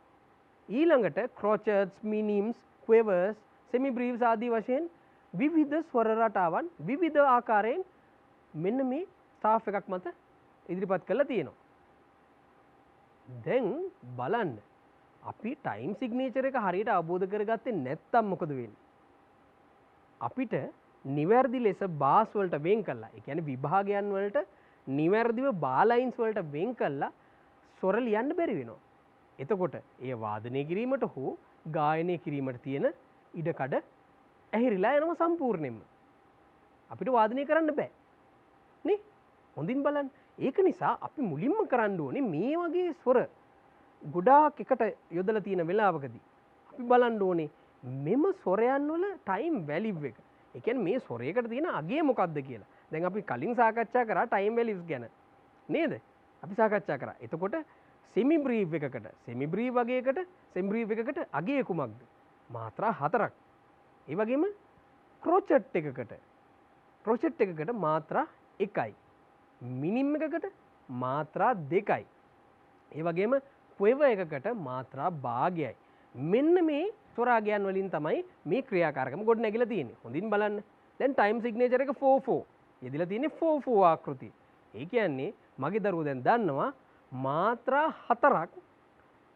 ඊළඟට ක්‍රොචට්ස්, මිනිම්ස්, ක්වෙවර්ස්, සෙමි බ්‍රීව්ස් ආදී වශයෙන් විවිධ ස්වර රටාවන් විවිධ ආකාරයෙන් මෙන්න මේ ස්ටාෆ් එකක් මත ඉදිරිපත් කරලා තියෙනවා. දැන් බලන්න අපි ටයිම් සිග්නේචර් එක හරියට අවබෝධ කරගත්තේ නැත්නම් මොකද වෙන්නේ? අපිට නිවැරදි ලෙස බාස් වලට වෙන් කළා. ඒ කියන්නේ විභාගයන් වලට නිවැරදිව බාලයින්ස් වලට වෙන් කළා ස්වර ලියන්න බැරි වෙනවා. එතකොට ඒ වාදනය කිරීමට හෝ ගායනය කිරීමට තියෙන ඉඩකඩ ඇහිරිලා යනවා සම්පූර්ණයෙන්ම. අපිට වාදනය කරන්න බෑ. නේ? හොඳින් බලන්න. ඒක නිසා අපි මුලින්ම කරන්න ඕනේ මේ වගේ ස්වර ගොඩාක් එකට යොදලා තියෙන වෙලාවකදී අපි බලන්න ඕනේ මෙම ස්වරයන් වල ටයිම් වැලිව් එක. ඒ කියන්නේ මේ ස්වරයකට තියෙන අගය මොකක්ද කියලා. දැන් අපි කලින් සාකච්ඡා කරා ටයිම් වැලිව්ස් ගැන. නේද? අපි සාකච්ඡා කරා. එතකොට සෙමි බ්‍රීව් එකකට, සෙමි බ්‍රීව් වගේකට, සෙමි බ්‍රීව් එකකට අගය කුමක්ද? මාත්‍රා 4ක්. ඒ වගේම ක්‍රොචට් එකකට මාත්‍රා 1යි. මිනිම් එකකට මාත්‍රා 2යි. ඒ වගේම පොයව එකකට මාත්‍රා භාගයයි. මෙන්න මේ ස්වරාගයන් වලින් තමයි මේ ක්‍රියාකාරකම ගොඩ නැගිලා තියෙන්නේ. හොඳින් බලන්න. දැන් ටයිම් සිග්නේචර් එක 4/4. යෙදලා තියෙන්නේ 4/4 ආකෘතිය. ඒ කියන්නේ මගේ දරුවෝ දැන් දන්නවා මාත්‍රා 4ක්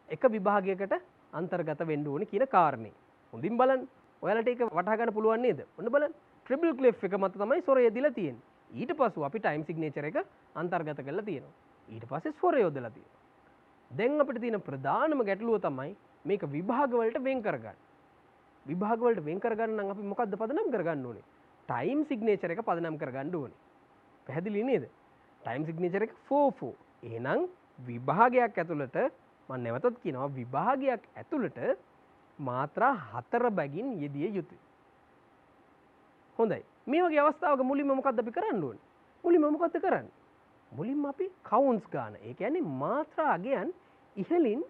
එක විභාගයකට අන්තර්ගත වෙන්න ඕනේ කියන කාරණේ. හොඳින් බලන්න. ඔයාලට ඒක වටහා ගන්න පුළුවන් නේද? ඔන්න බලන්න. ට්‍රිපල් ක්ලෙෆ් එක මත තමයි ස්වරය යෙදලා තියෙන්නේ. ඊට පස්ව අපි ටයිම් සිග්නේචර් එක අන්තර්ගත කරලා තියෙනවා. ඊට පස්සේ ස්වරය යොදලා තියෙනවා. දැන් අපිට තියෙන ප්‍රධානම ගැටලුව තමයි මේක විභාග වලට වෙන් කරගන්න. විභාග වලට වෙන් කරගන්න නම් අපි මොකද්ද පදනම් කරගන්න ඕනේ? ටයිම් සිග්නේචර් එක පදනම් කරගන්න ඕනේ. පැහැදිලි නේද? ටයිම් සිග්නේචර් එක 4/4. එහෙනම් විභාගයක් ඇතුළත මම නැවතත් කියනවා විභාගයක් ඇතුළත මාත්‍රා 4 බැගින් යෙදිය යුතුයි. හොඳයි. මේ වගේ අවස්ථාවක මුලින්ම මොකද්ද අපි කරන්න ඕනේ? මුලින්ම මොකද්ද කරන්නේ? මුලින්ම අපි කවුන්ට්ස් ගන්න. ඒ කියන්නේ මාත්‍රා අගයන් ඉහළින්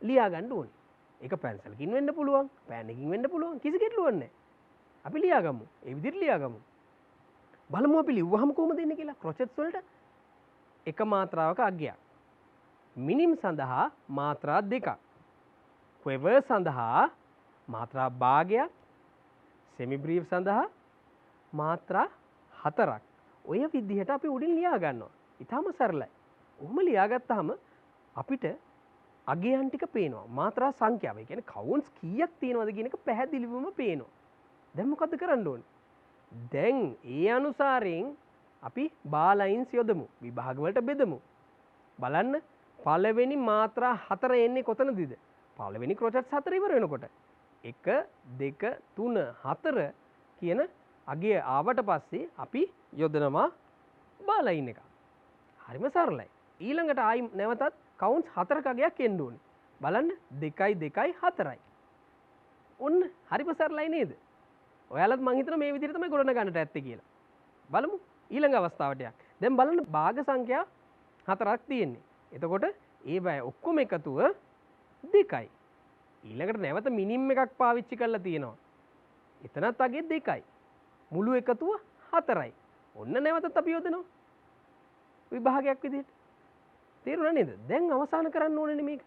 ලියා ගන්න ඕනේ. ඒක පැන්සලකින් වෙන්න පුළුවන්, පෑන් එකකින් වෙන්න පුළුවන්. කිසි ගැටලුවක් නැහැ. අපි ලියා ගමු. ඒ විදිහට ලියා ගමු. බලමු අපි ලිව්වහම කොහොමද එන්නේ කියලා. ක්‍රොචට්ස් වලට එක මාත්‍රාවක අගයක්. මිනිම් සඳහා මාත්‍රා 2ක්. ක්වෙවර් සඳහා මාත්‍රා භාගයක්. සෙමි බ්‍රීව් සඳහා මාත්‍රා 4ක්. ඔය විදිහට අපි උඩින් ලියා ගන්නවා. ඊටාම සරලයි. ඔහොම ලියාගත්තාම අපිට අගයන් ටික පේනවා. මාත්‍රා සංඛ්‍යාව. ඒ කියන්නේ කවුන්ට්ස් කීයක් තියෙනවද කියන එක පැහැදිලිවම පේනවා. දැන් මොකද්ද කරන්න ඕනේ? දැන් ඒ අනුසාරයෙන් අපි බාලයින්ස් යොදමු. විභාග වලට බෙදමු. බලන්න පළවෙනි මාත්‍රා 4 එන්නේ කොතනදද? පළවෙනි ක්‍රොචට්ස් 4 ඉවර වෙනකොට 1 2 3 4 කියන අගය ආවට පස්සේ අපි යොදනවා බාලයින් එක. හරිම සරලයි. ඊළඟට ආයි නැවතත් කවුන්ට්ස් 4ක අගයක් එන්න ඕනේ. බලන්න 2යි 2යි 4යි. ඔන්න හරිම සරලයි නේද? ඔයාලත් මං හිතනවා මේ විදිහට තමයි ගොඩන ගන්නට ඇත්තේ කියලා. බලමු ඊළඟ අවස්ථාවට යක්. දැන් බලන්න භාග සංඛ්‍යා 4ක් තියෙන්නේ. එතකොට ඒ බය ඔක්කොම එකතුව 2යි. ඊළඟට නැවත මිනිම් එකක් පාවිච්චි කරලා තියෙනවා. එතනත් අගේ 2යි. මුළු එකතුව 4යි. ඔන්න නැවතත් අපි යොදනවා. විභාගයක් විදිහට. තේරුණා නේද? දැන් අවසන් කරන්න ඕනේ මේක.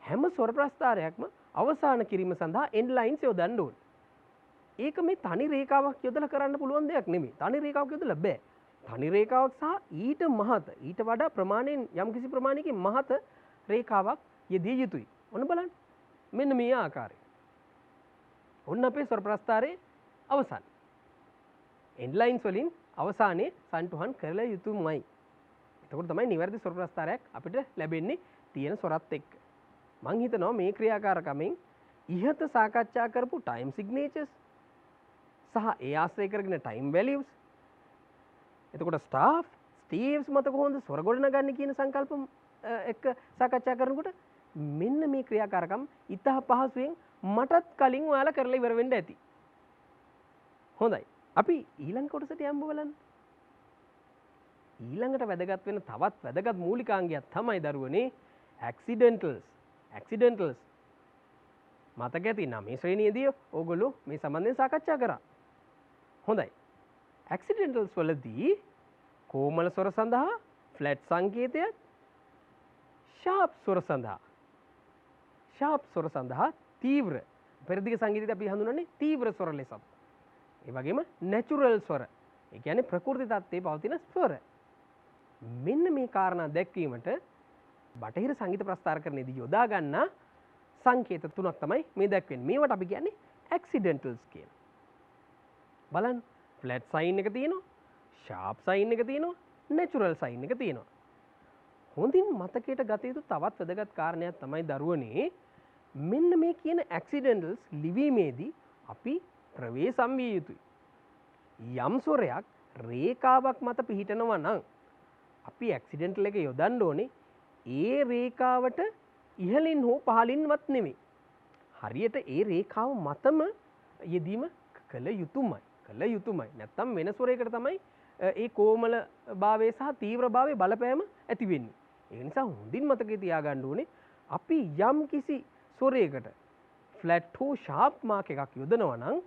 හැම ස්වර ප්‍රස්ථාරයක්ම අවසන් කිරීම සඳහා එන්ඩ් ලයින්ස් යොදන්න ඕනේ. ඒක මේ තනි රේඛාවක් යොදලා කරන්න පුළුවන් දෙයක් නෙමෙයි. තනි රේඛාවක් යොදලා බෑ. තනි රේඛාවක් සහ ඊට මහත ඊට වඩා ප්‍රමාණයෙන් යම්කිසි ප්‍රමාණයකින් මහත රේඛාවක් යෙදිය යුතුයි. ඔන්න බලන්න. මෙන්න මේ ආකාරයෙන්. ඔන්න අපේ ස්වර ප්‍රස්ථාරයේ අවසන්. එන්ඩ් ලයින්ස් වලින් අවසානයේ සන්තුහන් කරලා යුතුමයි. එතකොට තමයි නිවැරදි ස්වර ප්‍රස්ථාරයක් අපිට ලැබෙන්නේ තියෙන ස්වරත් එක්ක. මං හිතනවා මේ ක්‍රියාකාරකමෙන් ඉහත සාකච්ඡා කරපු ටයිම් සිග්නේචර්ස් සහ ඒ ආශ්‍රය කරගෙන ටයිම් වැලියුස් එතකොට ස්ටාෆ් ස්ටීව්ස් මත කොහොමද ස්වර ගොඩනගන්නේ කියන සංකල්ප එක්ක සාකච්ඡා කරනකොට මෙන්න මේ ක්‍රියාකාරකම් ඉතා පහසුවෙන් මටත් කලින් ඔයාලා කරලා ඉවර වෙන්න ඇති. හොඳයි. අපි ඊළඟ කොටසට යමු බලන්න. ඊළඟට වැදගත් වෙන තවත් වැදගත් මූලිකාංගයක් තමයි දරුවනේ ඇක්සිඩන්ටල්ස්. මතක ඇති නම් මේ ශ්‍රේණියේදී ඕගොල්ලෝ මේ සම්බන්ධයෙන් සාකච්ඡා කරා. හොඳයි. ඇක්සිඩන්ටල්ස් වලදී කොමල ස්වර සඳහා ෆ්ලැට් සංකේතයක් ෂාප් ස්වර සඳහා තීව්‍ර පෙරදිග සංගීතය අපි හඳුනන්නේ තීව්‍ර ස්වර ලෙසත්. ඒ වගේම නැචරල් ස්වර. ඒ කියන්නේ ප්‍රකෘති තත්ත්වයේ පවතින ස්වර. මෙන්න මේ කාරණා දැක්වීමට බටහිර සංගීත ප්‍රස්ථාරකරණයේදී යොදා ගන්නා සංකේත තුනක් තමයි මේ දැක්වෙන්නේ. මේවට අපි කියන්නේ ඇක්සිඩන්ටල්ස් කියලා. බලන්න ෆ්ලැට් සයින් එක තියෙනවා, ෂාප් සයින් එක තියෙනවා, නැචරල් සයින් එක තියෙනවා. හොඳින් මතකයට ගත යුතු තවත් වැදගත් කාරණයක් තමයි දරුවනේ මෙන්න මේ කියන ඇක්සිඩන්ටල්ස් ලිවීමේදී අපි ප්‍රවේශම් විය යුතුයි. යම් ස්වරයක් රේඛාවක් මත පිහිටනවා නම් අපි ඇක්සිඩන්ටල් එක යොදන්න ඕනේ ඒ රේඛාවට ඉහළින් හෝ පහළින්වත් නෙමෙයි. හරියට ඒ රේඛාව මතම යෙදීම කළ යුතුමයි. නැත්තම් වෙන ස්වරයකට තමයි ඒ කෝමල භාවය සහ තීව්‍ර භාවය බලපෑම ඇති වෙන්නේ. ඒ නිසා හොඳින් මතකේ තියාගන්න ඕනේ අපි යම් කිසි ස්වරයකට ෆ්ලැට් හෝ ෂාප් මාක් එකක් යොදනවා නම්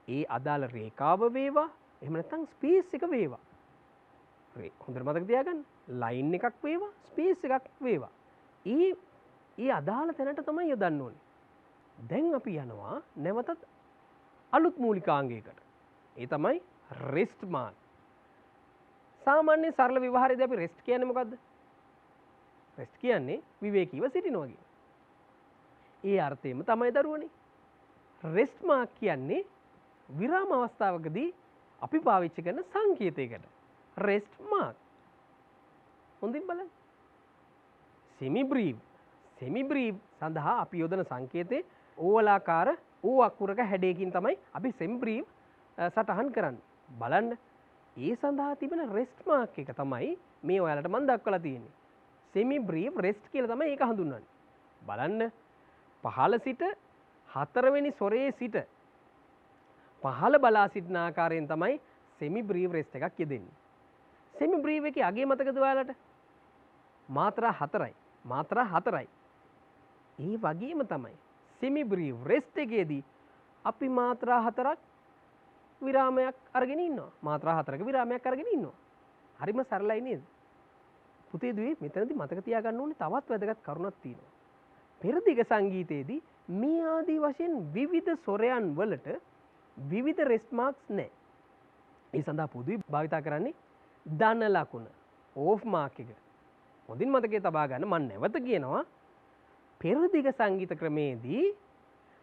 ඒ අදාළ රේඛාව වේවා එහෙම නැත්නම් ස්පේස් එක වේවා. හොඳට මතක තියාගන්න. ලයින් එකක් වේවා ස්පේස් එකක් වේවා. ඒ අදාළ තැනට තමයි යොදන්න ඕනේ. දැන් අපි යනවා නැවතත් අලුත් මූලිකාංගයකට. ඒ තමයි රෙස්ට් මාක්. සාමාන්‍ය සරල විවහාරයේදී අපි රෙස්ට් කියන්නේ මොකද්ද? රෙස්ට් කියන්නේ විවේකීව සිටිනවා කියන. ඒ අර්ථයෙන්ම තමයි දරුවනේ. රෙස්ට් මාක් කියන්නේ විරාම අවස්ථාවකදී අපි පාවිච්චි කරන සංකේතයකට. Rest mark. හොඳින් බලන්න. සෙමි බ්‍රීව් සඳහා අපි යොදන සංකේතේ ඕවලාකාර ඕ අකුරක හැඩයකින් තමයි අපි සෙමි බ්‍රීව් සටහන් කරන්නේ. බලන්න. ඒ සඳහා තිබෙන රෙස්ට් මාක් එක තමයි මේ ඔයාලට මම දක්වලා තියෙන්නේ. සෙමි බ්‍රීව් රෙස්ට් කියලා තමයි ඒක හඳුන්වන්නේ. බලන්න. පහළ සිට හතරවෙනි ස්වරයේ සිට පහළ බලා සිටින ආකාරයෙන් තමයි සෙමි බ්‍රීව් රෙස්ට් එකක් යෙදෙන්නේ. සෙමි බ්‍රීව් එකේ අගය මතකද ඔයාලට? මාත්‍රා 4යි. මාත්‍රා 4යි. ඒ වගේම තමයි සෙමි බ්‍රීව් රෙස්ට් එකේදී අපි මාත්‍රා 4ක් විරාමයක් අරගෙන ඉන්නවා. මාත්‍රා 4ක විරාමයක් අරගෙන ඉන්නවා. හරිම සරලයි නේද? පුතේ දුවේ මෙතනදී මතක තියාගන්න ඕනේ තවත් වැදගත් කරුණක් තියෙනවා. පෙරදිග සංගීතයේදී මේ ආදී වශයෙන් විවිධ ස්වරයන් වලට විවිධ රෙස්ට් මාක්ස් නැහැ. ඒ සඳහා පොදුයි භාවිතා කරන්නේ ධන ලකුණ ඕෆ් මාක් එක. හොඳින් මතකයේ තබා ගන්න. මම නැවත කියනවා පෙරදිග සංගීත ක්‍රමයේදී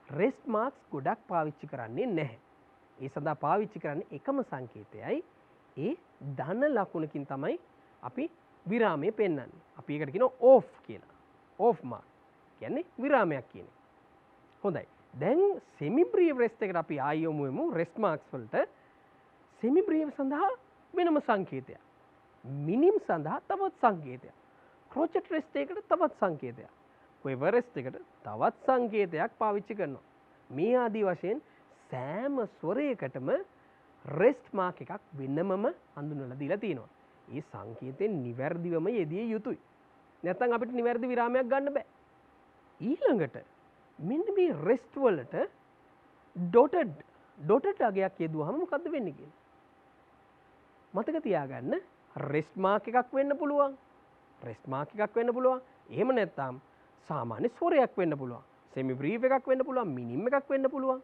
රෙස්ට් මාක්ස් ගොඩක් පාවිච්චි කරන්නේ නැහැ. ඒ සඳහා පාවිච්චි කරන්නේ එකම සංකේතයයි ඒ ධන ලකුණකින් තමයි අපි විරාමය පෙන්වන්නේ. අපි ඒකට කියනවා ඕෆ් කියලා. ඕෆ් මාක් කියන්නේ විරාමයක් කියන එක. හොඳයි. දැන් සෙමි බ්‍රීව් රෙස්ට් එකට අපි ආයෙම යමු රෙස්ට් මාක්ස් වලට. සෙමි බ්‍රීව් සඳහා වෙනම සංකේතයක්. මිනිම් සඳහා තවත් සංකේතයක්. ක්‍රොචට් රෙස්ට් එකකට තවත් සංකේතයක්. ක්වෙවර් රෙස්ට් එකට තවත් සංකේතයක් පාවිච්චි කරනවා. මේ ආදී වශයෙන් සෑම ස්වරයකටම රෙස්ට් මාක් එකක් වෙනමම හඳුන්වලා දීලා තියෙනවා. ඒ සංකේතයෙන් නිවැරදිවම යෙදිය යුතුයි. නැත්නම් අපිට නිවැරදි විරාමයක් ගන්න බෑ. ඊළඟට මෙන්න මේ රෙස්ට් වලට ඩොටඩ් අගයක් යෙදුවහම මොකද්ද වෙන්නේ කියලා. මතක තියාගන්න රෙස්ට් මාක් එකක් වෙන්න පුළුවන්. රෙස්ට් මාක් එකක් වෙන්න පුළුවන්. එහෙම නැත්නම් සාමාන්‍ය ස්වරයක් වෙන්න පුළුවන්. සෙමි බ්‍රීව් එකක් වෙන්න පුළුවන්. මිනිම් එකක් වෙන්න පුළුවන්.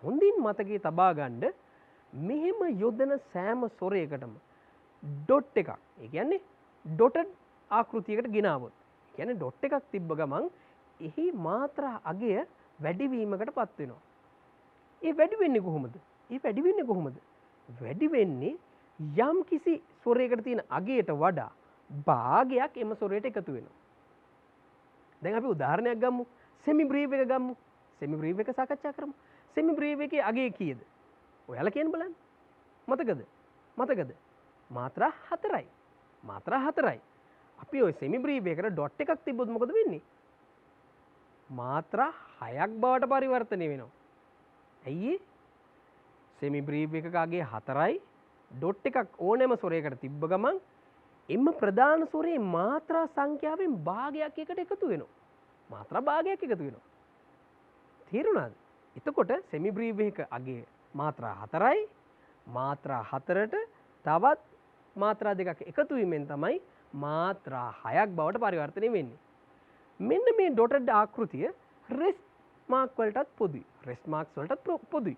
හොඳින් මතකයේ තබා ගන්න මෙහෙම යොදන සෑම ස්වරයකටම ඩොට් එකක්. ඒ කියන්නේ ඩොටඩ් ආකෘතියකට ගෙනාවොත්. ඒ කියන්නේ ඩොට් එකක් තිබ්බ ගමන් එහි මාත්‍රා අගය වැඩිවීමකට පත් වෙනවා. ඒ වැඩි වෙන්නේ කොහොමද? වැඩි වෙන්නේ යම් කිසි ස්වරයකට තියෙන අගයට වඩා භාගයක් එම ස්වරයට එකතු වෙනවා. දැන් අපි උදාහරණයක් ගමු. සෙමි බ්‍රීව් එක ගමු. සෙමි බ්‍රීව් එක සාකච්ඡා කරමු. සෙමි බ්‍රීව් එකේ අගය කීයද? ඔයාලා කියන්න බලන්න. මතකද? මාත්‍රා 4යි. අපි ওই සෙමි බ්‍රීව් එකට ඩොට් එකක් තිබ්බොත් මොකද වෙන්නේ? මාත්‍රා 6ක් බවට පරිවර්තනය වෙනවා. ඇයි ඒ? සෙමි බ්‍රීව් එකක අගය 4යි. ඩොට් එකක් ඕනෑම ස්වරයකට තිබ්බ ගමන් එම ප්‍රධාන ස්වරයේ මාත්‍රා සංඛ්‍යාවෙන් භාගයක් එකට එකතු වෙනවා. මාත්‍රා භාගයක් එකතු වෙනවා. තේරුණාද? එතකොට සෙමි බ්‍රීව් එක අගය මාත්‍රා 4යි. මාත්‍රා 4ට තවත් මාත්‍රා දෙකක් එකතු වීමෙන් තමයි මාත්‍රා 6ක් බවට පරිවර්තනය වෙන්නේ. මෙන්න මේ ඩොටඩ් ආකෘතිය රෙස්ට් මාක් වලටත් පොදුයි. රෙස්ට් මාක්ස් වලටත් පොදුයි.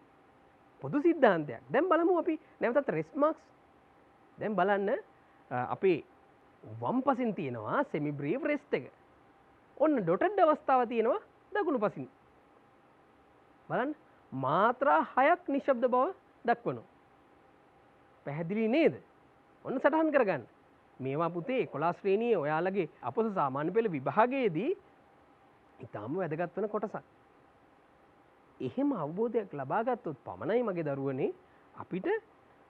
පොදු සිද්ධාන්තයක්. දැන් බලමු අපි නැවතත් රෙස්ට් මාක්ස්. දැන් බලන්න අපේ වම් පසින් තියෙනවා සෙමි බ්‍රීව් රෙස්ට් එක. ඔන්න ඩොටඩ් අවස්ථාව තියෙනවා දකුණු පසින්. බලන්න මාත්‍රා 6ක් නිශ්ශබ්ද බව දක්වනවා. පැහැදිලි නේද? ඔන්න සටහන් කරගන්න. මේවා පුතේ 11 ශ්‍රේණියේ ඔයාලගේ අපොස සාමාන්‍ය පෙළ විභාගයේදී ඊටාම වැදගත් වෙන කොටසක්. එහෙම අවබෝධයක් ලබා ගත්තොත් පමණයි මගේ දරුවනේ අපිට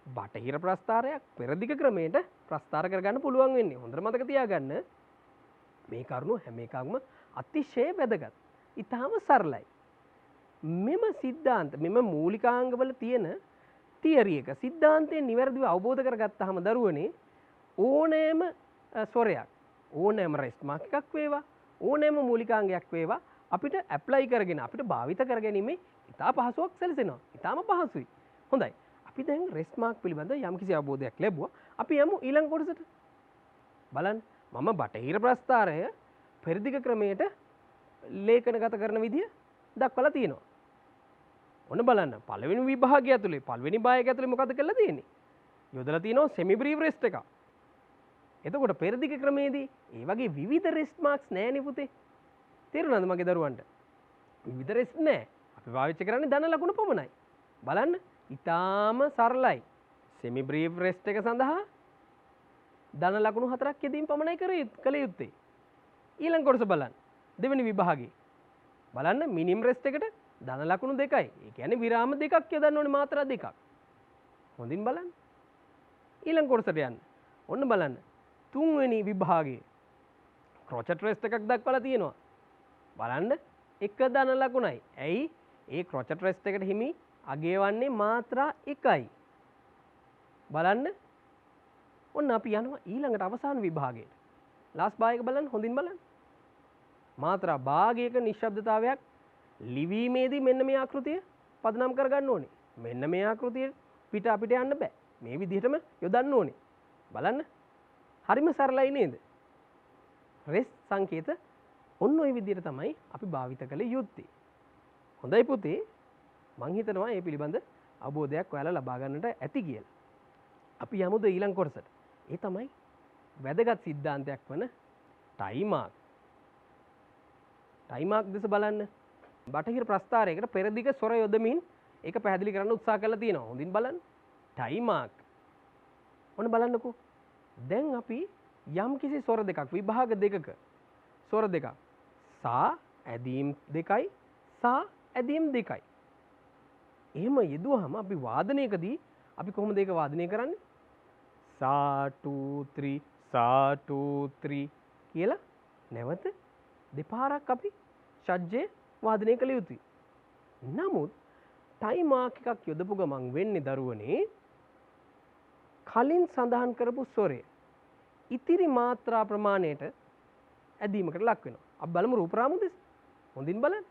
බටහිර ප්‍රස්ථාරයක් පෙරදිග ක්‍රමයට ප්‍රස්ථාර කරගන්න පුළුවන් වෙන්නේ. හොඳට මතක තියාගන්න මේ කරුණු හැම එකක්ම අතිශය වැදගත්. ඊටාම සරලයි. මෙම සිද්ධාන්ත මෙම මූලිකාංගවල තියෙන තියරි එක සිද්ධාන්තයෙන් නිවැරදිව අවබෝධ කරගත්තාම දරුවනේ ඕනෑම ස්වරයක් ඕනෑම රෙස්ට් මාක් එකක් වේවා ඕනෑම මූලිකාංගයක් වේවා අපිට ඇප්ලයි කරගෙන අපිට භාවිත කරගැනීමේ ඉතා පහසුවක් සැලසෙනවා. ඉතාම පහසුයි. හොඳයි. අපි දැන් රෙස්ට් මාක් පිළිබඳ යම්කිසි අවබෝධයක් ලැබුවා. අපි යමු ඊළඟ කොටසට. බලන්න මම බටහිර ප්‍රස්ථාරය පෙරදිග ක්‍රමයට ලේඛනගත කරන විදිය දක්වලා තියෙනවා. ඔන්න බලන්න පළවෙනි විභාගය ඇතුලේ පළවෙනි භාගය ඇතුලේ මොකද කරලා තියෙන්නේ? යොදලා තියෙනවා සෙමි බ්‍රීෆ් රෙස්ට් එකක්. එතකොට පෙරදිග ක්‍රමේදී ඒ වගේ විවිධ රෙස්ට් මාක්ස් නෑනේ පුතේ. තේරුණාද මගේ දරුවන්ට? විවිධ රෙස්ට් නෑ. අපි පාවිච්චි කරන්නේ ධන ලකුණු පමණයි. බලන්න ඊටාම සරලයි. සෙමි බ්‍රීෆ් රෙස්ට් එක සඳහා ධන ලකුණු 4ක් යෙදීම පමණයි කළ යුත්තේ. ඊළඟ කොටස බලන්න. දෙවෙනි විභාගයේ. බලන්න මිනිමම් රෙස්ට් එකට ධන ලකුණු 2යි. ඒ කියන්නේ විරාම දෙකක් යොදන්න ඕනේ මාත්‍රා දෙකක්. හොඳින් බලන්න. ඊළඟ කොටසට යන්න. ඔන්න බලන්න. තුන්වෙනි විභාගයේ ක්‍රොචට් රෙස්ට් එකක් දක්වලා තියෙනවා. බලන්න එක ධන ලකුණයි. ඇයි? ඒ ක්‍රොචට් රෙස්ට් එකට හිමි අගය වන්නේ මාත්‍රා 1යි. බලන්න. ඔන්න අපි යනවා ඊළඟට අවසාන විභාගයට. ලාස්ට් භාගයක බලන්න හොඳින් බලන්න. මාත්‍රා භාගයක නිශ්ශබ්දතාවයක් ලිවීමේදී මෙන්න මේ ආකෘතිය පදනම් කරගන්න ඕනේ. මෙන්න මේ ආකෘතිය පිට අපිට යන්න බෑ. මේ විදිහටම යොදන්න ඕනේ. බලන්න. හරිම සරලයි නේද? රෙස් සංකේත ඔන්න ඔය විදිහට තමයි අපි භාවිත කළ යුත්තේ. හොඳයි පුතේ. මං හිතනවා මේ පිළිබඳ අවබෝධයක් ඔයාලා ලබා ගන්නට ඇති කියලා. අපි යමුද ඊළඟ කොටසට. ඒ තමයි වැදගත් සිද්ධාන්තයක් වන ටයිමාක්. ටයිමාක් දෙස බලන්න. බටහිර ප්‍රස්ථාරයකට පෙරදිග ස්වර යොදමින් ඒක පැහැදිලි කරන්න උත්සාහ කරලා තියෙනවා. හොඳින් බලන්න. ටයිමාක්. ඔන්න බලන්නකෝ. දැන් අපි යම් කිසි ස්වර දෙකක් විභාග දෙකක ස්වර දෙකක් සා ඇදීම් දෙකයි සා ඇදීම් දෙකයි. එහෙම යෙදුවහම අපි වාදනයකදී අපි කොහොමද ඒක වාදනය කරන්නේ? සා 2 3 සා 2 3 කියලා නැවත දෙපාරක් අපි ෂඩ්ජය වාදනය කළ යුතුයි. නමුත් ටයිමාක් එකක් යොදපු ගමන් වෙන්නේ දරුවනේ කලින් සඳහන් කරපු ස්වරය ඉතිරි මාත්‍රා ප්‍රමාණයට ඇදීමකට ලක් වෙනවා. අපි බලමු රූපරාමු දෙස. හොඳින් බලන්න.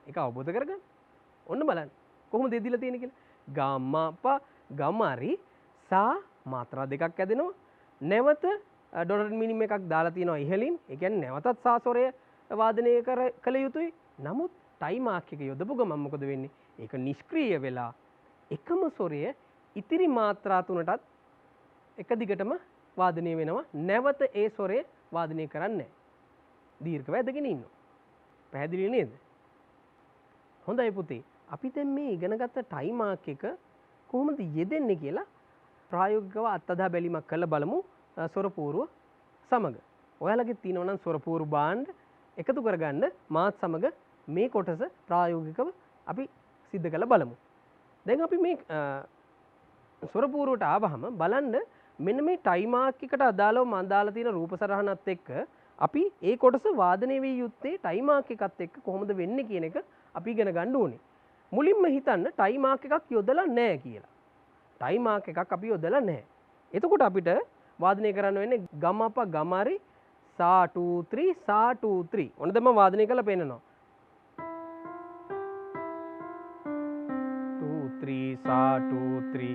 ඒක අවබෝධ කරගන්න. ඔන්න බලන්න. කොහොමද දෙදිලා තියෙන්නේ කියලා. ගම ප ගමරි සා මාත්‍රා දෙකක් ඇදෙනවා. නැවත ඩොටඩ් මිනිම් එකක් දාලා තියෙනවා ඉහළින්. ඒ කියන්නේ නැවතත් සා ස්වරය වාදනය කළ යුතුයි. නමුත් ටයිමාක් එක යොදපු ගමන් මොකද වෙන්නේ? ඒක නිෂ්ක්‍රීය වෙලා එකම ස්වරය ඉතිරි මාත්‍රා තුනටත් එක දිගටම වාදනය වෙනවා. නැවත ඒ ස්වරය වාදනය කරන්නේ නැහැ. දීර්ඝව ඇදගෙන ඉන්නවා. පැහැදිලි නේද? හොඳයි පුතේ. අපි දැන් මේ ඉගෙනගත්ත ටයිමාක් එක කොහොමද යෙදෙන්නේ කියලා ප්‍රායෝගිකව අත්අදහා බැලීමක් කරලා බලමු ස්වර පූර්ව සමග. ඔයාලගේ තියෙනවා නම් ස්වර පූර්ව භාණ්ඩ එකතු කරගන්න මාත් සමග මේ කොටස ප්‍රායෝගිකව අපි සිද්ධ කරලා බලමු. දැන් අපි මේ ස්වර පූර්වට ආවහම බලන්න මෙන්න මේ ටයිමාක් එකට අදාළව මම දාලා තියෙන රූප සරහනත් එක්ක අපි ඒ කොටස වාදනය විය යුත්තේ ටයිමාක් එකත් එක්ක කොහොමද වෙන්නේ කියන එක අපි ඉගෙන ගන්න ඕනේ. මුලින්ම හිතන්න ටයිමාක් එකක් යොදලා නැහැ කියලා. ටයිමාක් එකක් අපි යොදලා නැහැ. එතකොට අපිට වාදනය කරන්න වෙන්නේ ගමප ගමරි සා 2 3 සා 2 3. ඔන්න දැන් මම වාදනය කරලා පෙන්නනවා. 2 3 සා 2 3.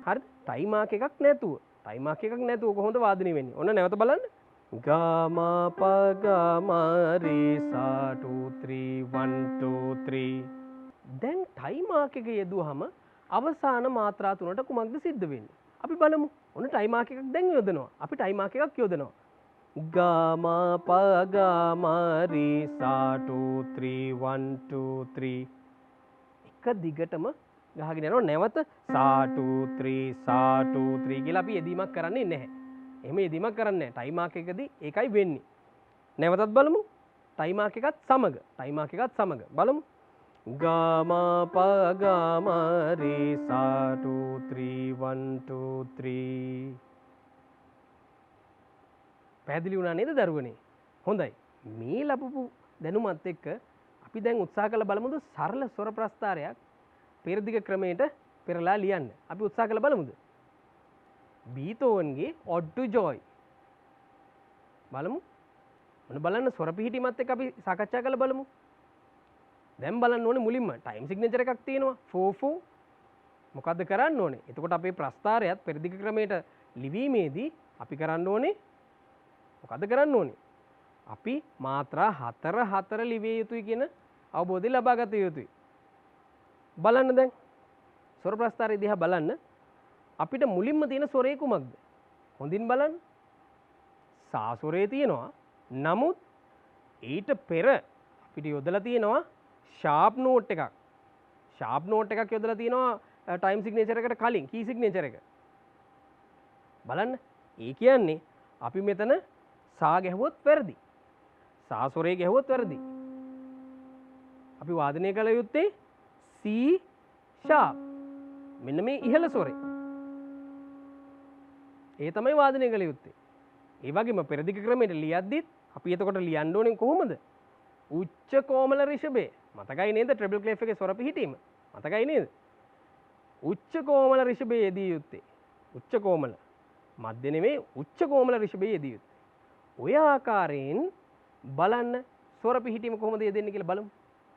හරි ටයිමාක් එකක් නැතුව. ටයිමාක් එකක් නැතුව කොහොමද වාදනය වෙන්නේ? ඔන්න නැවත බලන්න. ගම ප ගමරි සා 2 3 1 2 3. දැන් ටයිමාක් එක යෙදුවහම අවසාන මාත්‍රා තුනට කුමක්ද සිද්ධ වෙන්නේ? අපි බලමු. ඔන්න ටයිමාක් එකක් දැන් යොදනවා. අපි ටයිමාක් එකක් යොදනවා. ගම ප ගමරි සා 2 3 1 2 3. එක දිගටම ගහගෙන යනවා. නැවත සා 2 3 සා 2 3 කියලා අපි යෙදීමක් කරන්නේ නැහැ. එහෙම යෙදීමක් කරන්නේ නැහැ. ටයිමාක් එකදී ඒකයි වෙන්නේ. නැවතත් බලමු. ටයිමාක් එකත් සමග. ටයිමාක් එකත් සමග. බලමු. ගම ප ගමරි සා 2 3 1 2 3. පැහැදිලි වුණා නේද දරුවනේ? හොඳයි. මේ ලැබපු දැනුමත් එක්ක අපි දැන් උත්සාහ කරලා බලමුද සරල ස්වර ප්‍රස්ථාරයක් පෙරදිග ක්‍රමයට පෙරලා ලියන්න. අපි උත්සාහ කරලා බලමුද? බීතෝවන්ගේ Ode to Joy. බලමු. මොන බලන්න ස්වර පිහිටීමත් එක්ක අපි සාකච්ඡා කරලා බලමු. දැන් බලන්න ඕනේ මුලින්ම ටයිම් සිග්නේචර් එකක් තියෙනවා 4/4. මොකද්ද කරන්න ඕනේ? එතකොට අපේ ප්‍රස්ථාරයත් පෙරදිග ක්‍රමයට ලිවීමේදී අපි කරන්න ඕනේ මොකද්ද කරන්න ඕනේ? අපි මාත්‍රා 4 ලිවිය යුතුයි කියන අවබෝධය ලබා ගත යුතුයි. බලන්න දැන් ස්වර ප්‍රස්ථාරය දිහා බලන්න අපිට මුලින්ම තියෙන ස්වරය කුමක්ද? හොඳින් බලන්න. සා ස්වරය තියෙනවා. නමුත් ඊට පෙර අපිට යොදලා තියෙනවා ෂාප් නෝට් එකක්. ෂාප් නෝට් එකක් යොදලා තියෙනවා ටයිම් සිග්නේචර් එකට කලින් කී සිග්නේචර් එක. බලන්න. ඒ කියන්නේ අපි මෙතන සා ගැහුවොත් වැරදි. සා ස්වරය ගැහුවොත් වැරදි. අපි වාදනය කළ යුත්තේ C ෂාප්. මෙන්න මේ ඉහළ ස්වරය. ඒ තමයි වාදනය කළ යුත්තේ. ඒ වගේම පෙරදිග ක්‍රමයට ලියද්දිත් අපි එතකොට ලියන්න ඕනේ කොහොමද? උච්ච කොමල රිෂභය. මතකයි නේද ට්‍රිපල් ක්ලෙෆ් එකේ ස්වර පිහිටීම? මතකයි නේද? උච්ච කොමල රිෂභය යෙදිය යුත්තේ. උච්ච කොමල. මධ්‍ය නෙමෙයි උච්ච කොමල රිෂභය යෙදිය යුත්තේ. ඔය ආකාරයෙන් බලන්න ස්වර පිහිටීම කොහොමද යෙදෙන්නේ කියලා බලමු.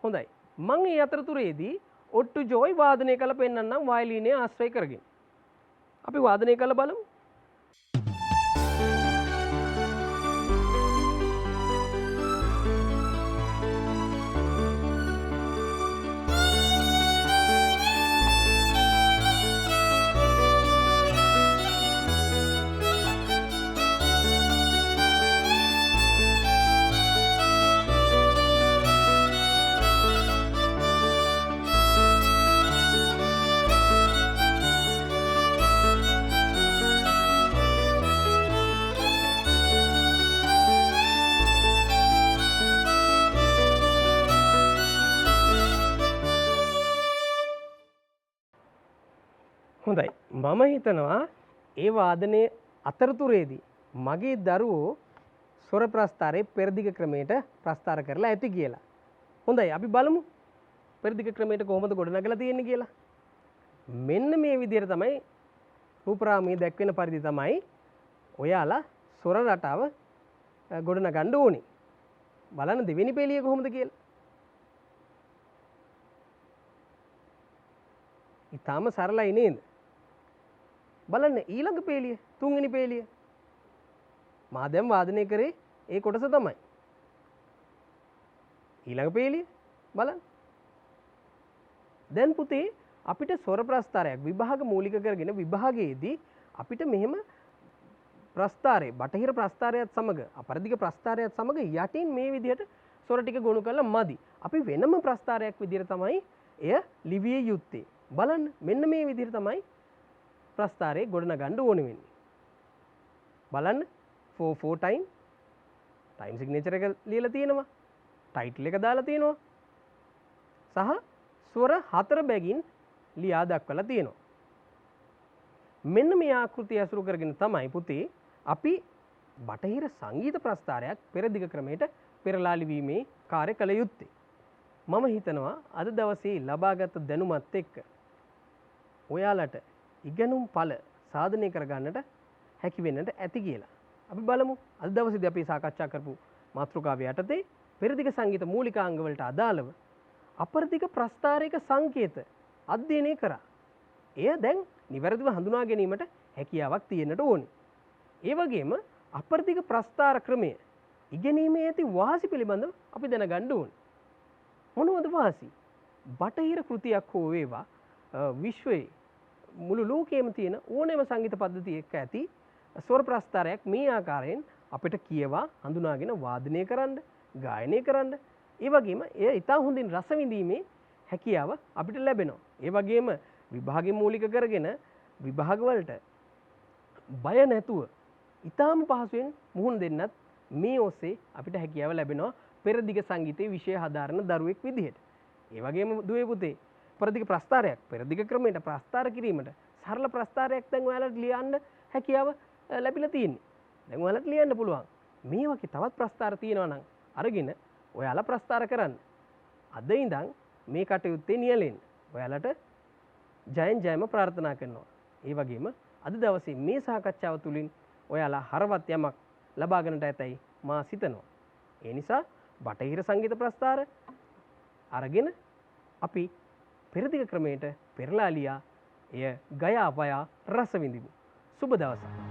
හොඳයි. මම මේ අතරතුරේදී Ode to Joy වාදනය කරලා පෙන්නන්නම් වයලීනය ආශ්‍රය කරගෙන. අපි වාදනය කරලා බලමු. හොඳයි. මම හිතනවා ඒ වාදනයේ අතරතුරේදී මගේ දරුවෝ ස්වර ප්‍රස්ථාරයේ පෙරදිග ක්‍රමයට ප්‍රස්ථාර කරලා ඇති කියලා. හොඳයි අපි බලමු පෙරදිග ක්‍රමයට කොහොමද ගොඩනගලා තියෙන්නේ කියලා. මෙන්න මේ විදිහට තමයි රූපරාමයේ දැක්වෙන පරිදි තමයි ඔයාලා ස්වර රටාව ගොඩනගන්න ඕනේ. බලන්න දෙවෙනි පෙළිය කොහොමද කියලා. ඊටාම සරලයි නේද? බලන්න ඊළඟ පේලිය තුන්වෙනි පේලිය මා දැන් වාදනය කරේ ඒ කොටස තමයි. ඊළඟ පේලිය බලන්න. දැන් පුතේ අපිට ස්වර ප්‍රස්ථාරයක් විභාග මූලික කරගෙන විභාගයේදී අපිට මෙහෙම ප්‍රස්ථාරය බටහිර ප්‍රස්ථාරයත් සමග අපරදිග ප්‍රස්ථාරයත් සමග යටින් මේ විදිහට ස්වර ටික ගොනු කරලා මදි. අපි වෙනම ප්‍රස්ථාරයක් විදිහට තමයි එය ලිවිය යුත්තේ. බලන්න මෙන්න මේ විදිහට තමයි ප්‍රස්ථාරයේ ගොඩනගන්න ඕනේ වෙන්නේ. බලන්න 4/4 ටයිම් සිග්නේචර් එක ලියලා තියෙනවා. ටයිටල් එක දාලා තියෙනවා. සහ ස්වර 4 බැගින් ලියා දක්වලා තියෙනවා. මෙන්න මේ ආකෘතිය අසුරු කරගෙන තමයි පුතේ අපි බටහිර සංගීත ප්‍රස්ථාරයක් පෙරදිග ක්‍රමයට පෙරලා ලිවීමේ කාර්ය කළ යුත්තේ. මම හිතනවා අද දවසේ ලබාගත් දැනුමත් එක්ක ඔයාලට ඉගෙනුම් ඵල සාධනය කරගන්නට හැකි වෙන්නට ඇති කියලා. අපි බලමු අද දවසේදී අපි සාකච්ඡා කරපු මාතෘකාව යටතේ පෙරදිග සංගීත මූලිකාංග වලට අදාළව අපරදිග ප්‍රස්ථාරයක සංකේත අධ්‍යයනය කරා. එය දැන් නිවැරදිව හඳුනා ගැනීමට හැකියාවක් තියෙන්නට ඕනේ. ඒ වගේම අපරදිග ප්‍රස්ථාර ක්‍රමය ඉගෙනීමේ ඇති වාසි පිළිබඳව අපි දැනගන්න ඕනේ. මොනවද වාසි? බටහිර කෘතියක් හෝ වේවා විශ්වයේ මුළු ලෝකයේම තියෙන ඕනෑම සංගීත පද්ධතිය එක්ක ඇති ස්වර ප්‍රස්ථාරයක් මේ ආකාරයෙන් අපිට කියවා හඳුනාගෙන වාදනය කරන්න, ගායනය කරන්න, ඒ වගේම එය ඉතා හොඳින් රස විඳීමේ හැකියාව අපිට ලැබෙනවා. ඒ වගේම විභාගෙ මූලික කරගෙන විභාගවලට බය නැතුව ඉතාම පහසුවෙන් මුහුණ දෙන්නත් මේ ඔස්සේ අපිට හැකියාව ලැබෙනවා පෙරදිග සංගීතයේ විෂය හදාරන දරුවෙක් විදිහට. ඒ වගේම දුවේ පුතේ පෙරදිග ප්‍රස්ථාරයක් පෙරදිග ක්‍රමයට ප්‍රස්ථාර කිරීමට සරල ප්‍රස්ථාරයක් දැන් ඔයාලට ලියන්න හැකියාව ලැබිලා තියෙන්නේ. දැන් ඔයාලට ලියන්න පුළුවන්. මේ වගේ තවත් ප්‍රස්ථාර තියෙනවා නම් අරගෙන ඔයාලා ප්‍රස්ථාර කරන්න. අද ඉඳන් මේ කටයුත්තේ නියැලෙන්න. ඔයාලට ජයෙන් ජයම ප්‍රාර්ථනා කරනවා. ඒ වගේම අද දවසේ මේ සාකච්ඡාව තුළින් ඔයාලා හරවත් යමක් ලබාගන්නට ඇතැයි මා සිතනවා. ඒ නිසා බටහිර සංගීත ප්‍රස්ථාර අරගෙන අපි පෙරදිග ක්‍රමයට පෙරලාලියා එය ගයා පයා රස විඳිමු. සුබ දවසක්.